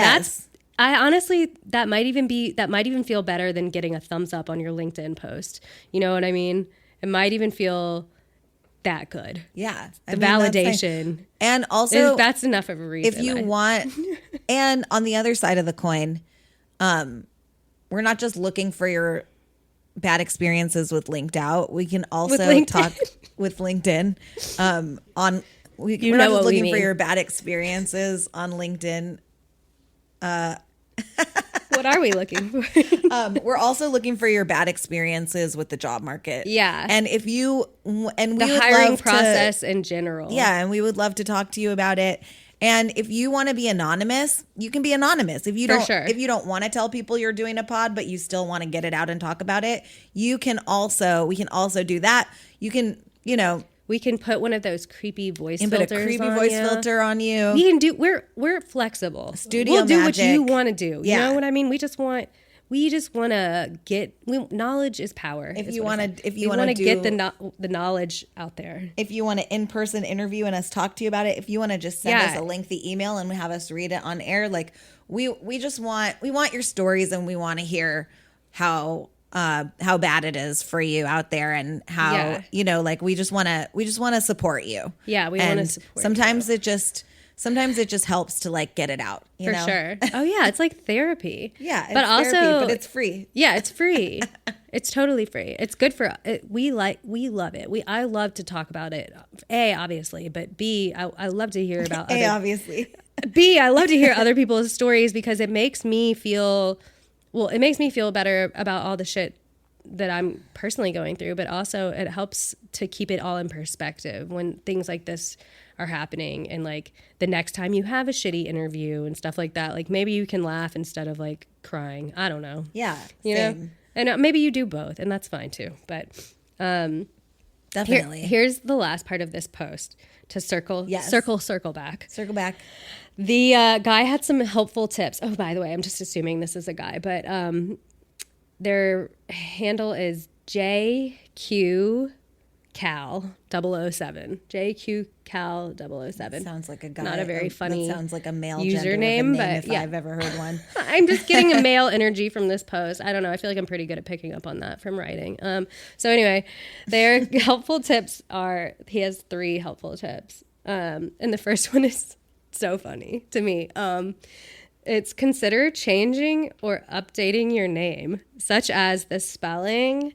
I honestly, that might even feel better than getting a thumbs up on your LinkedIn post. You know what I mean? It might even feel that good. Yeah. The validation. And also, that's enough of a reason. If you want, and on the other side of the coin, we're not just looking for your bad experiences with Linked Out. We can also talk with LinkedIn we're not just looking for your bad experiences on LinkedIn. What are we looking for? We're also looking for your bad experiences with the job market. Yeah. And if you, and the hiring process in general. Yeah. And we would love to talk to you about it. And if you want to be anonymous, you can be anonymous. If you don't want to tell people you're doing a pod, but you still want to get it out and talk about it, we can also do that. You can, we can put one of those creepy voice filter on you. We can do. We're flexible. Studio do magic. What you want to do. Yeah. You know what I mean? We just want to get. Knowledge is power. If you want to get the knowledge out there. If you want to in-person interview and us talk to you about it. If you want to just send us a lengthy email and have us read it on air, like we want your stories, and we want to hear how bad it is for you out there, and how like we just want to support you. Yeah, we want to support. Sometimes it just helps to like get it out. For sure. Oh yeah, it's like therapy. Yeah, but it's free. Yeah, it's free. It's totally free. It's good for we love it. I love to talk about it. A, obviously, but B, I love to hear about obviously. B, I love to hear other people's stories because it makes me feel. Well, it makes me feel better about all the shit that I'm personally going through, but also it helps to keep it all in perspective when things like this are happening. And like the next time you have a shitty interview and stuff like that, like maybe you can laugh instead of like crying. I don't know. Yeah. You know? And maybe you do both, and that's fine too. But definitely. Here's the last part of this post to circle back. Circle back. The guy had some helpful tips. Oh, by the way, I'm just assuming this is a guy, but their handle is JQCal007. JQCal007. Sounds like a guy. Not a very funny. That sounds like a male username, but if I've ever heard one. I'm just getting a male energy from this post. I don't know. I feel like I'm pretty good at picking up on that from writing. So anyway, their helpful tips are. He has 3 helpful tips. And the first one is so funny to me. It's consider changing or updating your name, such as the spelling,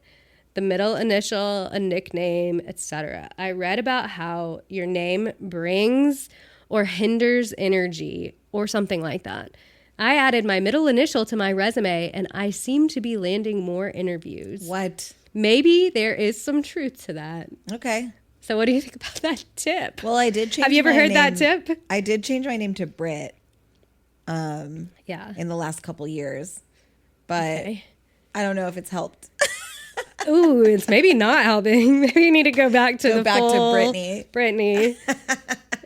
the middle initial, a nickname, etc. I read about how your name brings or hinders energy or something like that. I added my middle initial to my resume and I seem to be landing more interviews. What? Maybe there is some truth to that. Okay. So what do you think about that tip? Well, I did change. Have you ever my heard that name. tip? I did change my name to Brit. Yeah. In the last couple years, but Okay. I don't know if it's helped. Ooh, it's maybe not helping. Maybe you need to go back to to Brittany. Brittany.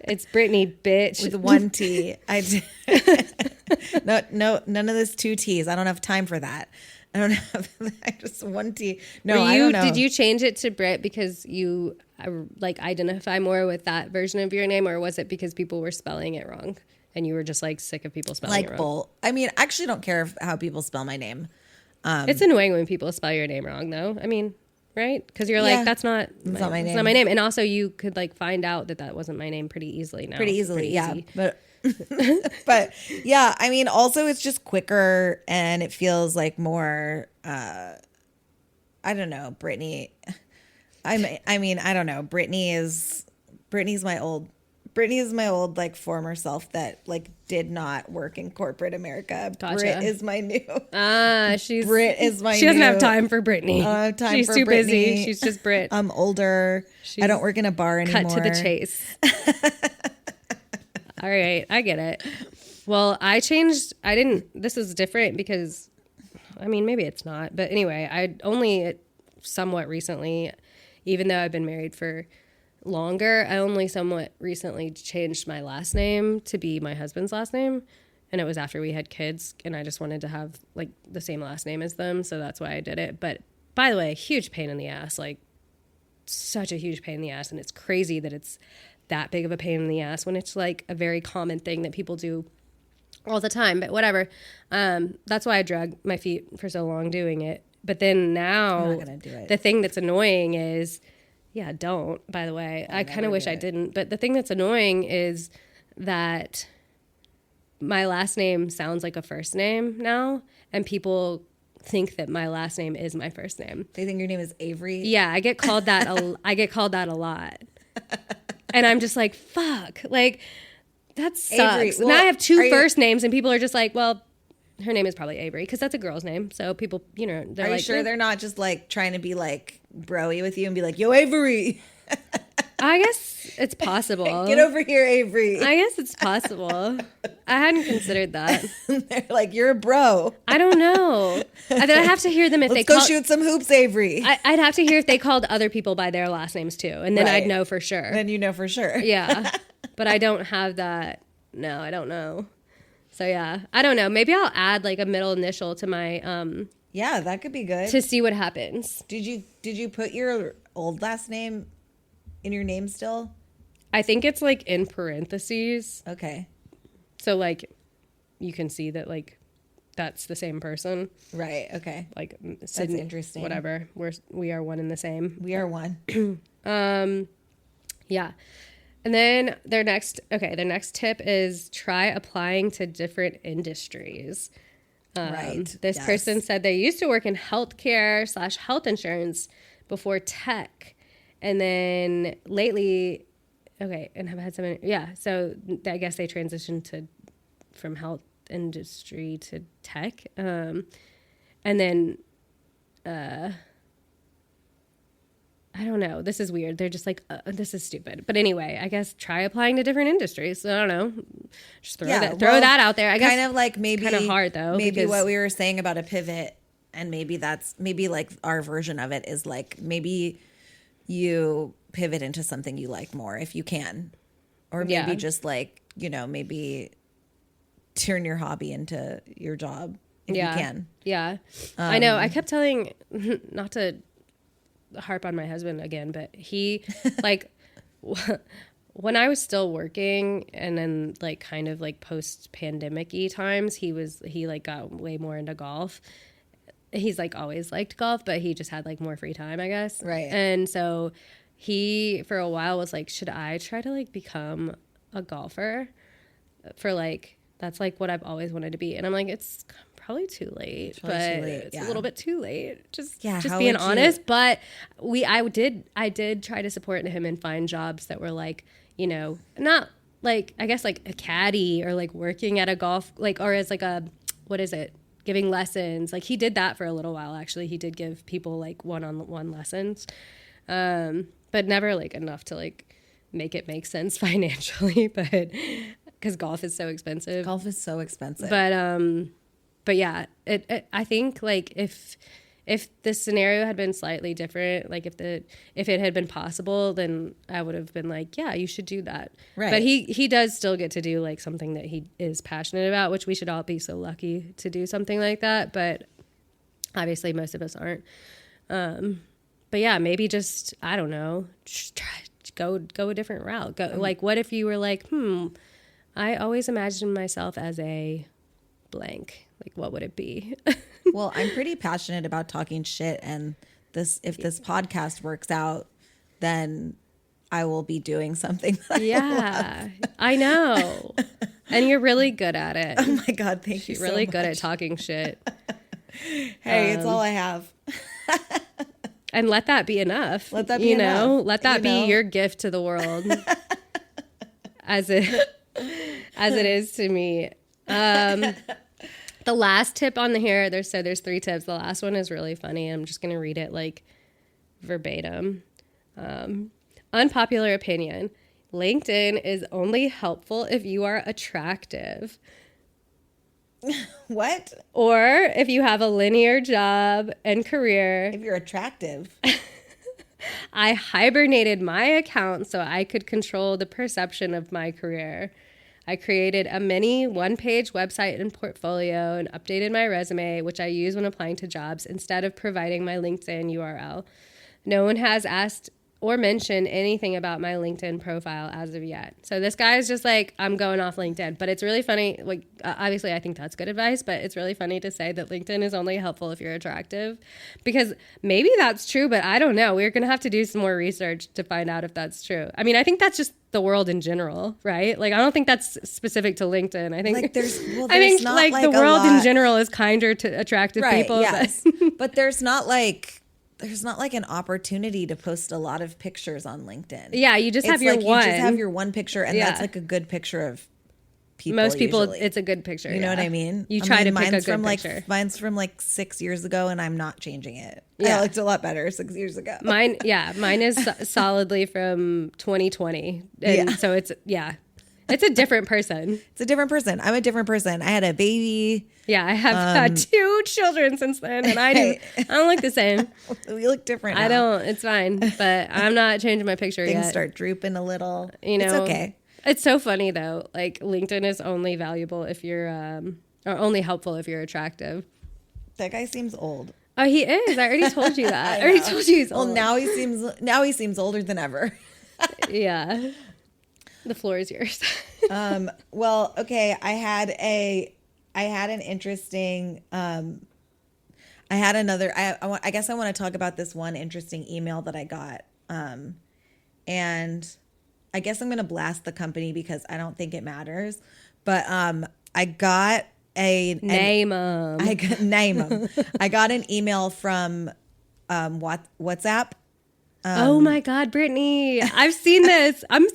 It's Brittany, bitch. With one T. No, none of this two T's. I don't have time for that. I don't have just one T. No, I don't know. Did you change it to Brit because you like identify more with that version of your name, or was it because people were spelling it wrong and you were just like sick of people spelling it wrong? Both. I mean, I actually don't care how people spell my name. It's annoying when people spell your name wrong, though. I mean, right? Because you're like, that's not my name. It's not my name. And also, you could like find out that wasn't my name pretty easily now. Pretty easily, yeah. But but yeah, I mean, also it's just quicker and it feels like more. I don't know, Brittany. I mean, I don't know. Brittany's my old like former self that like did not work in corporate America. Gotcha. Brit is my new. Brit is my. She doesn't have time for Brittany. She's too busy. She's just Brit. I'm older. I don't work in a bar anymore. Cut to the chase. All right, I get it. Well, I didn't. This is different because, I mean, maybe it's not. But anyway, I only somewhat recently, even though I've been married for longer, I only somewhat recently changed my last name to be my husband's last name, and it was after we had kids, and I just wanted to have like the same last name as them, so that's why I did it. But by the way, huge pain in the ass, like such a huge pain in the ass, and it's crazy that it's that big of a pain in the ass when it's like a very common thing that people do all the time. But whatever, that's why I dragged my feet for so long doing it. But then now I'm not gonna do it. The thing that's annoying is, yeah, don't, by the way. I kind of wish I didn't. But the thing that's annoying is that my last name sounds like a first name now, and people think that my last name is my first name. They think your name is Avery? Yeah, I get called that a lot. And I'm just like, fuck. Like, that sucks. Avery. Well, now I have two first names, and people are just like, well, her name is probably Avery, because that's a girl's name. So people, they're Are like, you sure they're not just like trying to be like bro-y with you and be like, yo, Avery? I guess it's possible. Get over here, Avery. I guess it's possible. I hadn't considered that. They're like, you're a bro. I don't know. Then I have to hear them if Let's they go shoot some hoops, Avery. I'd have to hear if they called other people by their last names too, and then Right. I'd know for sure. Then you know for sure. Yeah, but I don't have that. No, I don't know. So yeah, I don't know. Maybe I'll add like a middle initial to my Yeah, that could be good. to see what happens. Did you put your old last name in your name still? I think it's like in parentheses, Okay. so like you can see that like that's the same person. Right. Okay. Like That's Sydney, interesting. whatever. We are one and the same. We are one. Yeah. And then their next tip is try applying to different industries. Right. This Yes. person said they used to work in healthcare / health insurance before tech. And then lately, and have had some, so I guess they transitioned from health industry to tech. And then, I don't know. This is weird. They're just like, this is stupid. But anyway, I guess try applying to different industries. I don't know. Just throw that out there. I guess kind of like maybe kind of hard though. Maybe because what we were saying about a pivot, and maybe like our version of it is like maybe you pivot into something you like more if you can, or maybe just like maybe turn your hobby into your job if you can. Yeah, I know. I kept telling not to harp on my husband again, but he like when I was still working and then like kind of like post pandemic-y times, he like got way more into golf. He's like always liked golf, but he just had like more free time, I guess. Right. And so he for a while was like, should I try to like become a golfer for like, that's like what I've always wanted to be. And I'm like, it's probably too late, but it's a little bit too late. Just being honest. But I did try to support him and find jobs that were like, you know, not like, I guess like a caddy or like working at a golf, like, or as like a, what is it? Giving lessons. Like he did that for a little while. Actually, he did give people like one-on-one lessons. But never like enough to like make it make sense financially, but because golf is so expensive. But yeah, I think like if the scenario had been slightly different, like if it had been possible, then I would have been like, yeah, you should do that. Right. But he does still get to do like something that he is passionate about, which we should all be so lucky to do something like that. But obviously most of us aren't. But yeah, maybe just, I don't know, just try go a different route. Like, what if you were like, I always imagined myself as a blank. Like, what would it be? Well, I'm pretty passionate about talking shit, and if this podcast works out, then I will be doing something that I love. I know. And you're really good at it. Oh my God, thank you so much. You're really good at talking shit. Hey, it's all I have. And let that be enough. Let that be enough. Let that be your gift to the world. as it is to me. The last tip on there's 3 tips. The last one is really funny. I'm just going to read it like verbatim. Unpopular opinion. LinkedIn is only helpful if you are attractive. What? Or if you have a linear job and career. If you're attractive. I hibernated my account so I could control the perception of my career. I created a mini 1-page website and portfolio and updated my resume, which I use when applying to jobs instead of providing my LinkedIn URL. No one has asked or mentioned anything about my LinkedIn profile as of yet. So this guy is just like, I'm going off LinkedIn. But it's really funny. Like, obviously, I think that's good advice, but it's really funny to say that LinkedIn is only helpful if you're attractive, because maybe that's true, but I don't know. We're going to have to do some more research to find out if that's true. I mean, I think that's just the world in general, right? Like, I don't think that's specific to LinkedIn. I think like there's not like the world in general is kinder to attractive people. Yes. But there's not like an opportunity to post a lot of pictures on LinkedIn. Yeah, you just have your one. You just have your one picture, and that's like a good picture of people. Most people, usually. It's a good picture. You know what I mean? You try to pick a good picture. Mine's from like 6 years ago, and I'm not changing it. Yeah. I looked a lot better 6 years ago. Mine is solidly from 2020, and so it's a different person. It's a different person. I'm a different person. I had a baby. Yeah, I have had 2 children since then, and I don't look the same. We look different now. I don't. It's fine, but I'm not changing my picture yet. Things start drooping a little. You know, it's okay. It's so funny though. Like, LinkedIn is only valuable if you're, or only helpful if you're attractive. That guy seems old. Oh, he is. I already told you that. I already told you he's old. Well, now he seems older than ever. Yeah. The floor is yours. Well, okay. I had an interesting, I guess I want to talk about this one interesting email that I got. And I guess I'm going to blast the company because I don't think it matters, but, I got name them. I got an email from, WhatsApp. Oh my God, Brittany! I've seen this. I'm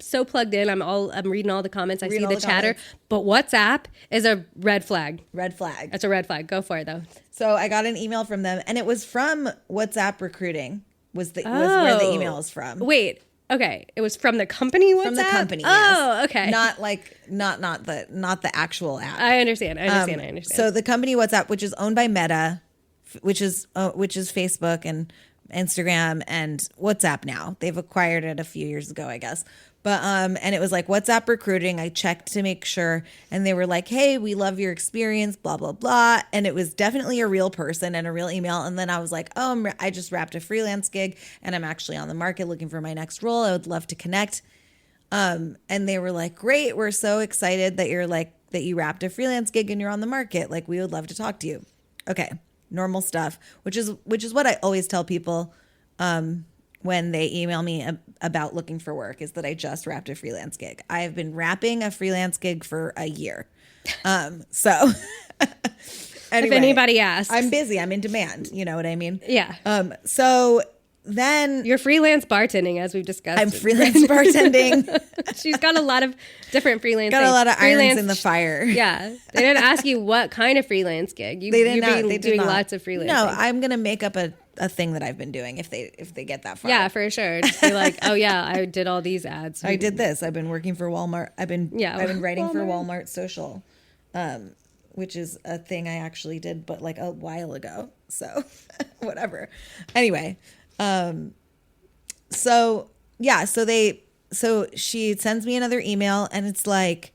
so plugged in. I'm reading all the comments. I see the chatter. But WhatsApp is a red flag. Red flag. That's a red flag. Go for it though. So I got an email from them, and it was from WhatsApp Recruiting. Was where the email is from? Wait. Okay. It was from the company WhatsApp? From the company. Oh, yes. Okay. Not the actual app. I understand. So the company WhatsApp, which is owned by Meta, which is Facebook and Instagram and WhatsApp now. They've acquired it a few years ago, I guess. But and it was like WhatsApp Recruiting. I checked to make sure, and they were like, "Hey, we love your experience, blah blah blah." And it was definitely a real person and a real email. And then I was like, "Oh, I just wrapped a freelance gig, and I'm actually on the market looking for my next role. I would love to connect." And they were like, "Great, we're so excited that you wrapped a freelance gig and you're on the market. Like, we would love to talk to you." Okay, normal stuff, which is what I always tell people when they email me about looking for work is that I just wrapped a freelance gig. I've been wrapping a freelance gig for a year. So anyway, if anybody asks, I'm busy. I'm in demand. You know what I mean? Yeah. So then you're freelance bartending, as we've discussed. I'm freelance bartending. She's got a lot of different freelance. Got a lot of irons in the fire. Yeah. They didn't ask you what kind of freelance gig. They did not. They did doing not. Lots of freelance. No, I'm gonna make up a thing that I've been doing if they get that far. Yeah, for sure. Just be like, oh yeah, I did all these ads. I did this. I've been working for Walmart. I've been writing for Walmart Social, which is a thing I actually did, but like a while ago. So whatever. Anyway, so she sends me another email and it's like,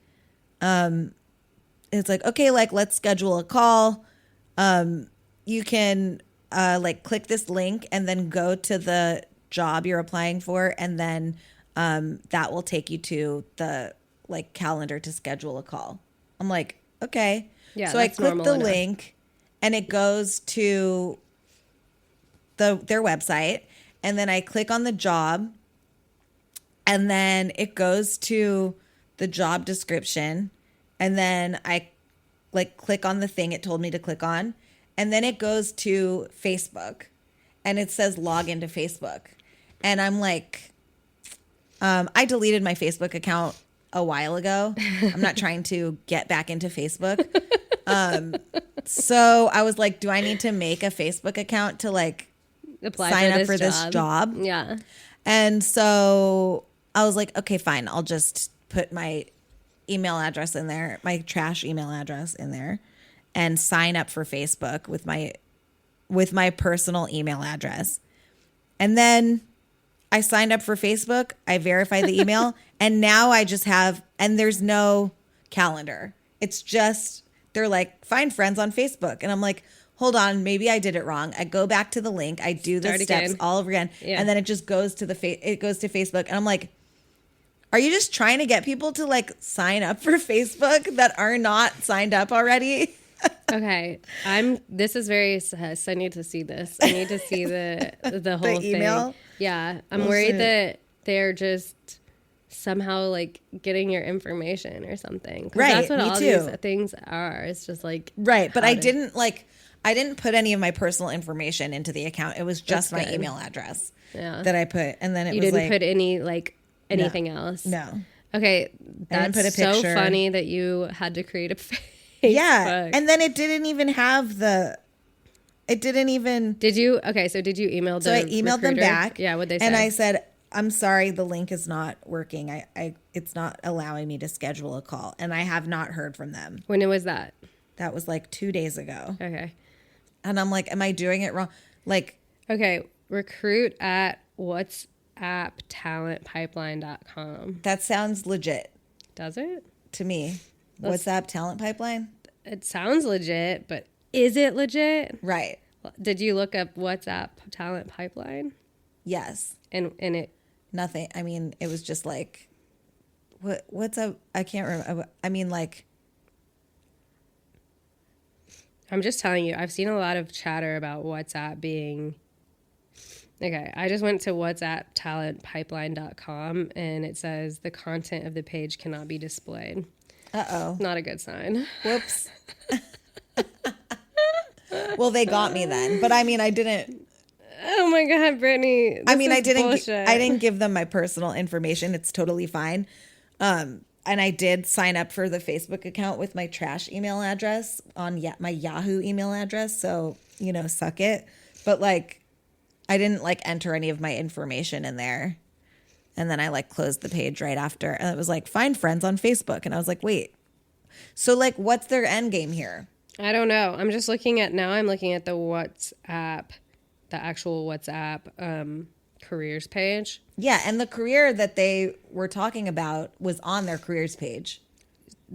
okay, like let's schedule a call. You can like click this link and then go to the job you're applying for, and then that will take you to the like calendar to schedule a call. I'm like, okay. Yeah. So I click the link and it goes to their website, and then I click on the job, and then it goes to the job description, and then I like click on the thing it told me to click on, and then it goes to Facebook and it says log into Facebook. And I'm like, I deleted my Facebook account a while ago. I'm not trying to get back into Facebook. So I was like, do I need to make a Facebook account to like sign up for this job? Yeah. And so I was like, okay, fine. I'll just put my email address in there, my trash email address in there, and sign up for Facebook with my personal email address. And then I signed up for Facebook. I verified the email, and now I just have, and there's no calendar. It's just, they're like, find friends on Facebook. And I'm like, hold on, maybe I did it wrong. I go back to the link. I do the steps all over again. Yeah. And then it just goes to it goes to Facebook. And I'm like, are you just trying to get people to like sign up for Facebook that are not signed up already? Okay. This is very sus. I need to see this. I need to see the whole email? thing. Yeah. I'm worried that they're just somehow like getting your information or something. Right. That's what me all too. these things are. It's just like. Right. But I didn't put any of my personal information into the account. It was just my email address that I put. And then you didn't put any like anything else. No. Okay. That's put a so picture. funny that you had to create a Facebook. Yeah. And then it didn't even have Did you? Okay. So did you email them? So I emailed them back. Yeah. What'd they say? And I said, I'm sorry, the link is not working. It's not allowing me to schedule a call. And I have not heard from them. When was that? That was like 2 days ago. Okay. And I'm like, am I doing it wrong? Like, okay, recruit at whatsapptalentpipeline.com. That sounds legit. Does it? To me. WhatsApp Talent Pipeline? It sounds legit, but is it legit? Right. Did you look up WhatsApp Talent Pipeline? Yes. And it nothing. I mean, it was just like, what's up? I can't remember. I mean, like, I'm just telling you, I've seen a lot of chatter about WhatsApp being. Okay, I just went to whatsapptalentpipeline.com and it says the content of the page cannot be displayed. Uh-oh. Not a good sign. Whoops. Well, they got me then. But I mean, I didn't. Oh my God, Brittany. I mean, I didn't give them my personal information. It's totally fine. And I did sign up for the Facebook account with my trash email address on my Yahoo email address. So, suck it. But like, I didn't like enter any of my information in there. And then I like closed the page right after. And it was like, find friends on Facebook. And I was like, wait. So like, what's their end game here? I don't know. I'm looking at the WhatsApp, the actual WhatsApp careers page. Yeah. And the career that they were talking about was on their careers page.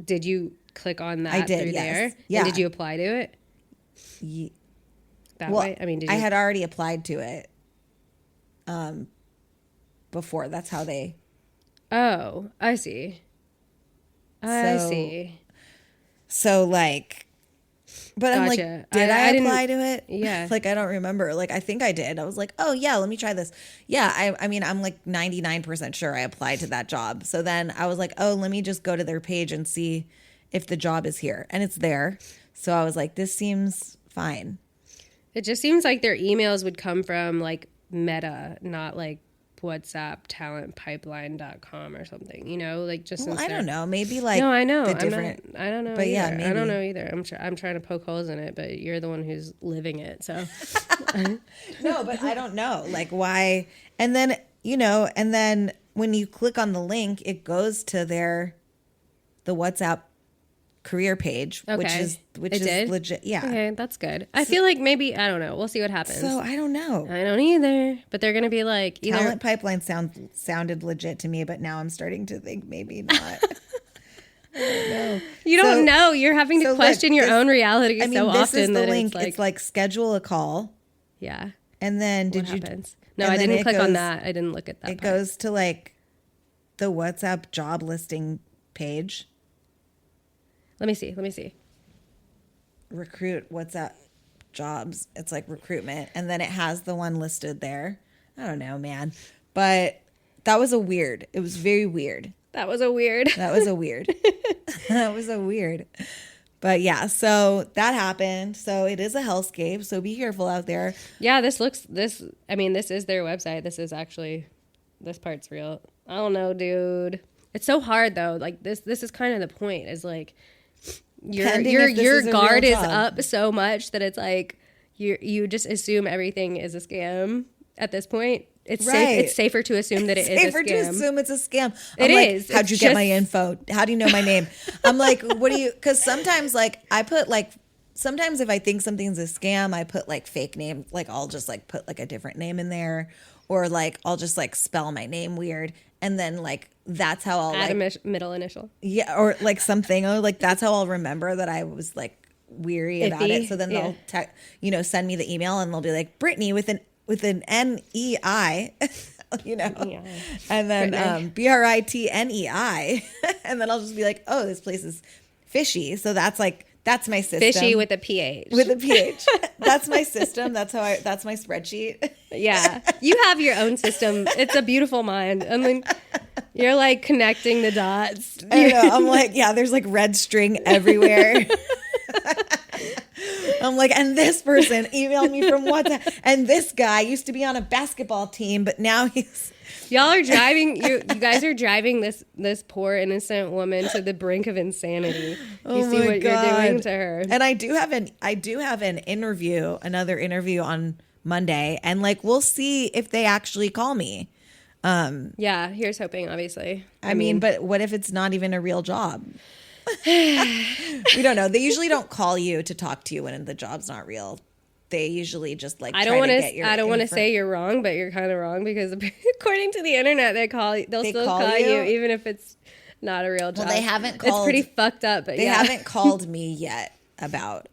Did you click on that I did, through yes. there? Yeah. And did you apply to it? That way? I mean, I had already applied to it before. That's how they. Oh, I see. I see. So like, But I'm like, Gotcha. did I didn't- apply to it? Yeah. Like, I don't remember. Like, I think I did. I was like, oh, yeah, let me try this. Yeah, I mean, I'm like 99% sure I applied to that job. So then I was like, oh, let me just go to their page and see if the job is here. And it's there. So I was like, this seems fine. It just seems like their emails would come from like Meta, not like WhatsApp talentpipeline.com or something, you know, like just Well, I don't know. Maybe like no, I know. the different. I don't know. But either. yeah, maybe. I don't know either. I'm trying to poke holes in it, but you're the one who's living it. So No, but I don't know. Like why? And then, you know, and then when you click on the link, it goes to the WhatsApp career page, which Okay. is It did? legit. Yeah. okay, that's good. I feel like maybe I don't know. We'll see what happens. So I don't know. I don't either. But they're gonna be like either Talent pipeline sounded legit to me, but now I'm starting to think maybe not. I don't know. you don't know. You're having to so question look, your this- own reality I mean, so this often is the that link. it's like schedule a call, yeah. and then What did you? happens? No, and I then didn't it click on goes- that. I didn't look at that. It part. goes to like the WhatsApp job listing page. Let me see. Recruit WhatsApp jobs. It's like recruitment, and then it has the one listed there. I don't know, man, but that was it was very weird. That was a weird. That was a weird. That was a weird. But yeah, so that happened. So it is a hellscape. So be careful out there. Yeah, this is their website. This part's real. I don't know, dude. It's so hard though. Like this is kind of the point is like Pending your if this your is a guard real is job. up so much that it's like you just assume everything is a scam at this point. It's Right. it's safer to assume that it is Safer a to scam. assume it's a scam. It I'm like, is. How'd It's you get my just- info? How do you know my name? I'm like, what do you? Because sometimes like I put like sometimes if I think something's a scam, I put like fake name. Like I'll just like put like a different name in there, or like I'll just like spell my name weird, and then like that's how I'll Add like a middle initial. yeah, or like something. Or like that's how I'll remember that I was like weary about Iffy, it. So then yeah. they'll send me the email and they'll be like Brittany with an NEI. You know, Yeah. and then BRITNEI, and then I'll just be like, oh, this place is fishy. So that's my system. Fishy with a PH. with a PH. That's my system. That's my spreadsheet. Yeah. You have your own system. It's a beautiful mind. And then you're like connecting the dots. I know. I'm like, yeah, there's like red string everywhere. I'm like, and this person emailed me from WhatsApp, and this guy used to be on a basketball team, but now he's. Y'all are driving. You guys are driving this poor innocent woman to the brink of insanity. Oh You see my what God. you're doing to her. And I do have an interview, another interview on Monday, and like we'll see if they actually call me. Yeah. Here's hoping. Obviously. I mean, but what if it's not even a real job? We don't know. They usually don't call you to talk to you when the job's not real. They usually just like I don't want to. I don't want to say you're wrong, but you're kind of wrong because according to the internet, they'll still call you even if it's not a real job. Well, they haven't It's called. pretty fucked up, but They yeah. haven't called me yet about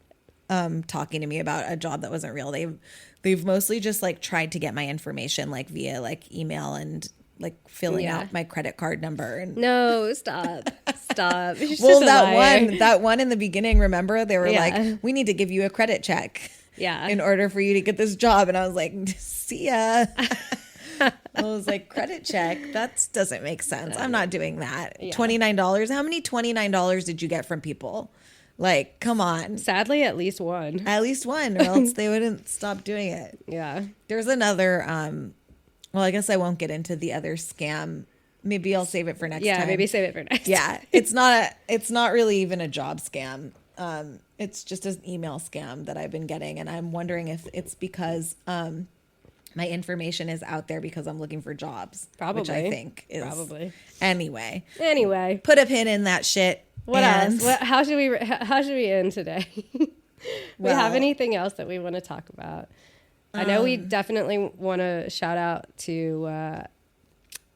talking to me about a job that wasn't real. They've mostly just like tried to get my information like via like email and like filling Yeah. out my credit card number. And No, stop. You're just well, a liar. that one in the beginning, remember they were Yeah. like, we need to give you a credit check. Yeah. In order for you to get this job. And I was like, see ya. I was like, credit check? That doesn't make sense. I'm not doing that. Yeah. $29. How many $29 did you get from people? Like, come on. Sadly, at least one. At least one, or else they wouldn't stop doing it. Yeah. There's another, well, I guess I won't get into the other scam. Maybe I'll save it for next time. Yeah, maybe save it for next. Yeah, it's not really even a job scam. It's just an email scam that I've been getting, and I'm wondering if it's because my information is out there because I'm looking for jobs. Probably. Which I think is Probably. Anyway, Put put a pin in that shit. what and- else? How should we end today? We have anything else that we want to talk about? I know we definitely want to shout out to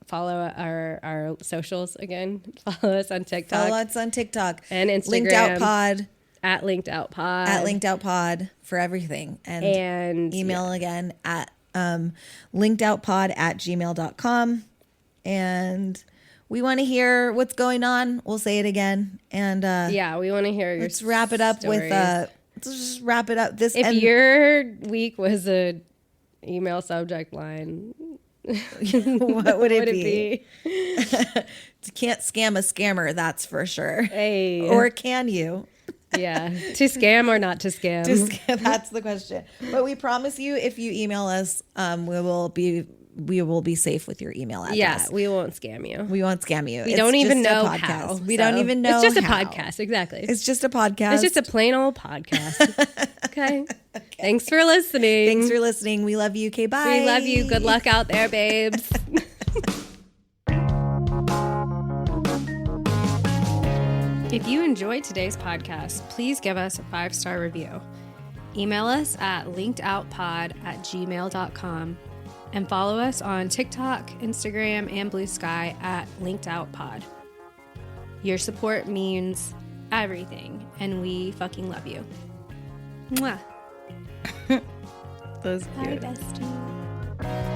follow our socials again. Follow us on TikTok. Follow us on TikTok And Instagram. Linked Out Pod at Linked Out Pod. at Linked Out Pod for everything, And email again at linkedoutpod@gmail.com. And we want to hear what's going on. We'll say it again. And yeah, we want to hear your let's wrap it up with stories. let's just wrap it up. If your week was a email subject line, what would it be? Can't scam a scammer, that's for sure. Hey. Or can you? Yeah. To scam or not to scam? That's the question. But we promise you, if you email us, we will be safe with your email address. Yeah, we won't scam you. We won't scam you. We don't even know how. We don't even know. It's just how. a podcast, exactly. It's just a podcast. It's just a plain old podcast. Okay. Thanks for listening. Thanks for listening. We love you. Okay, bye. We love you. Good luck out there, babes. If you enjoyed today's podcast, please give us a 5-star review. Email us at linkedoutpod@gmail.com and follow us on TikTok, Instagram, and Blue Sky at linkedoutpod. Your support means everything, and we fucking love you. Mwah. That was cute. Bye, bestie.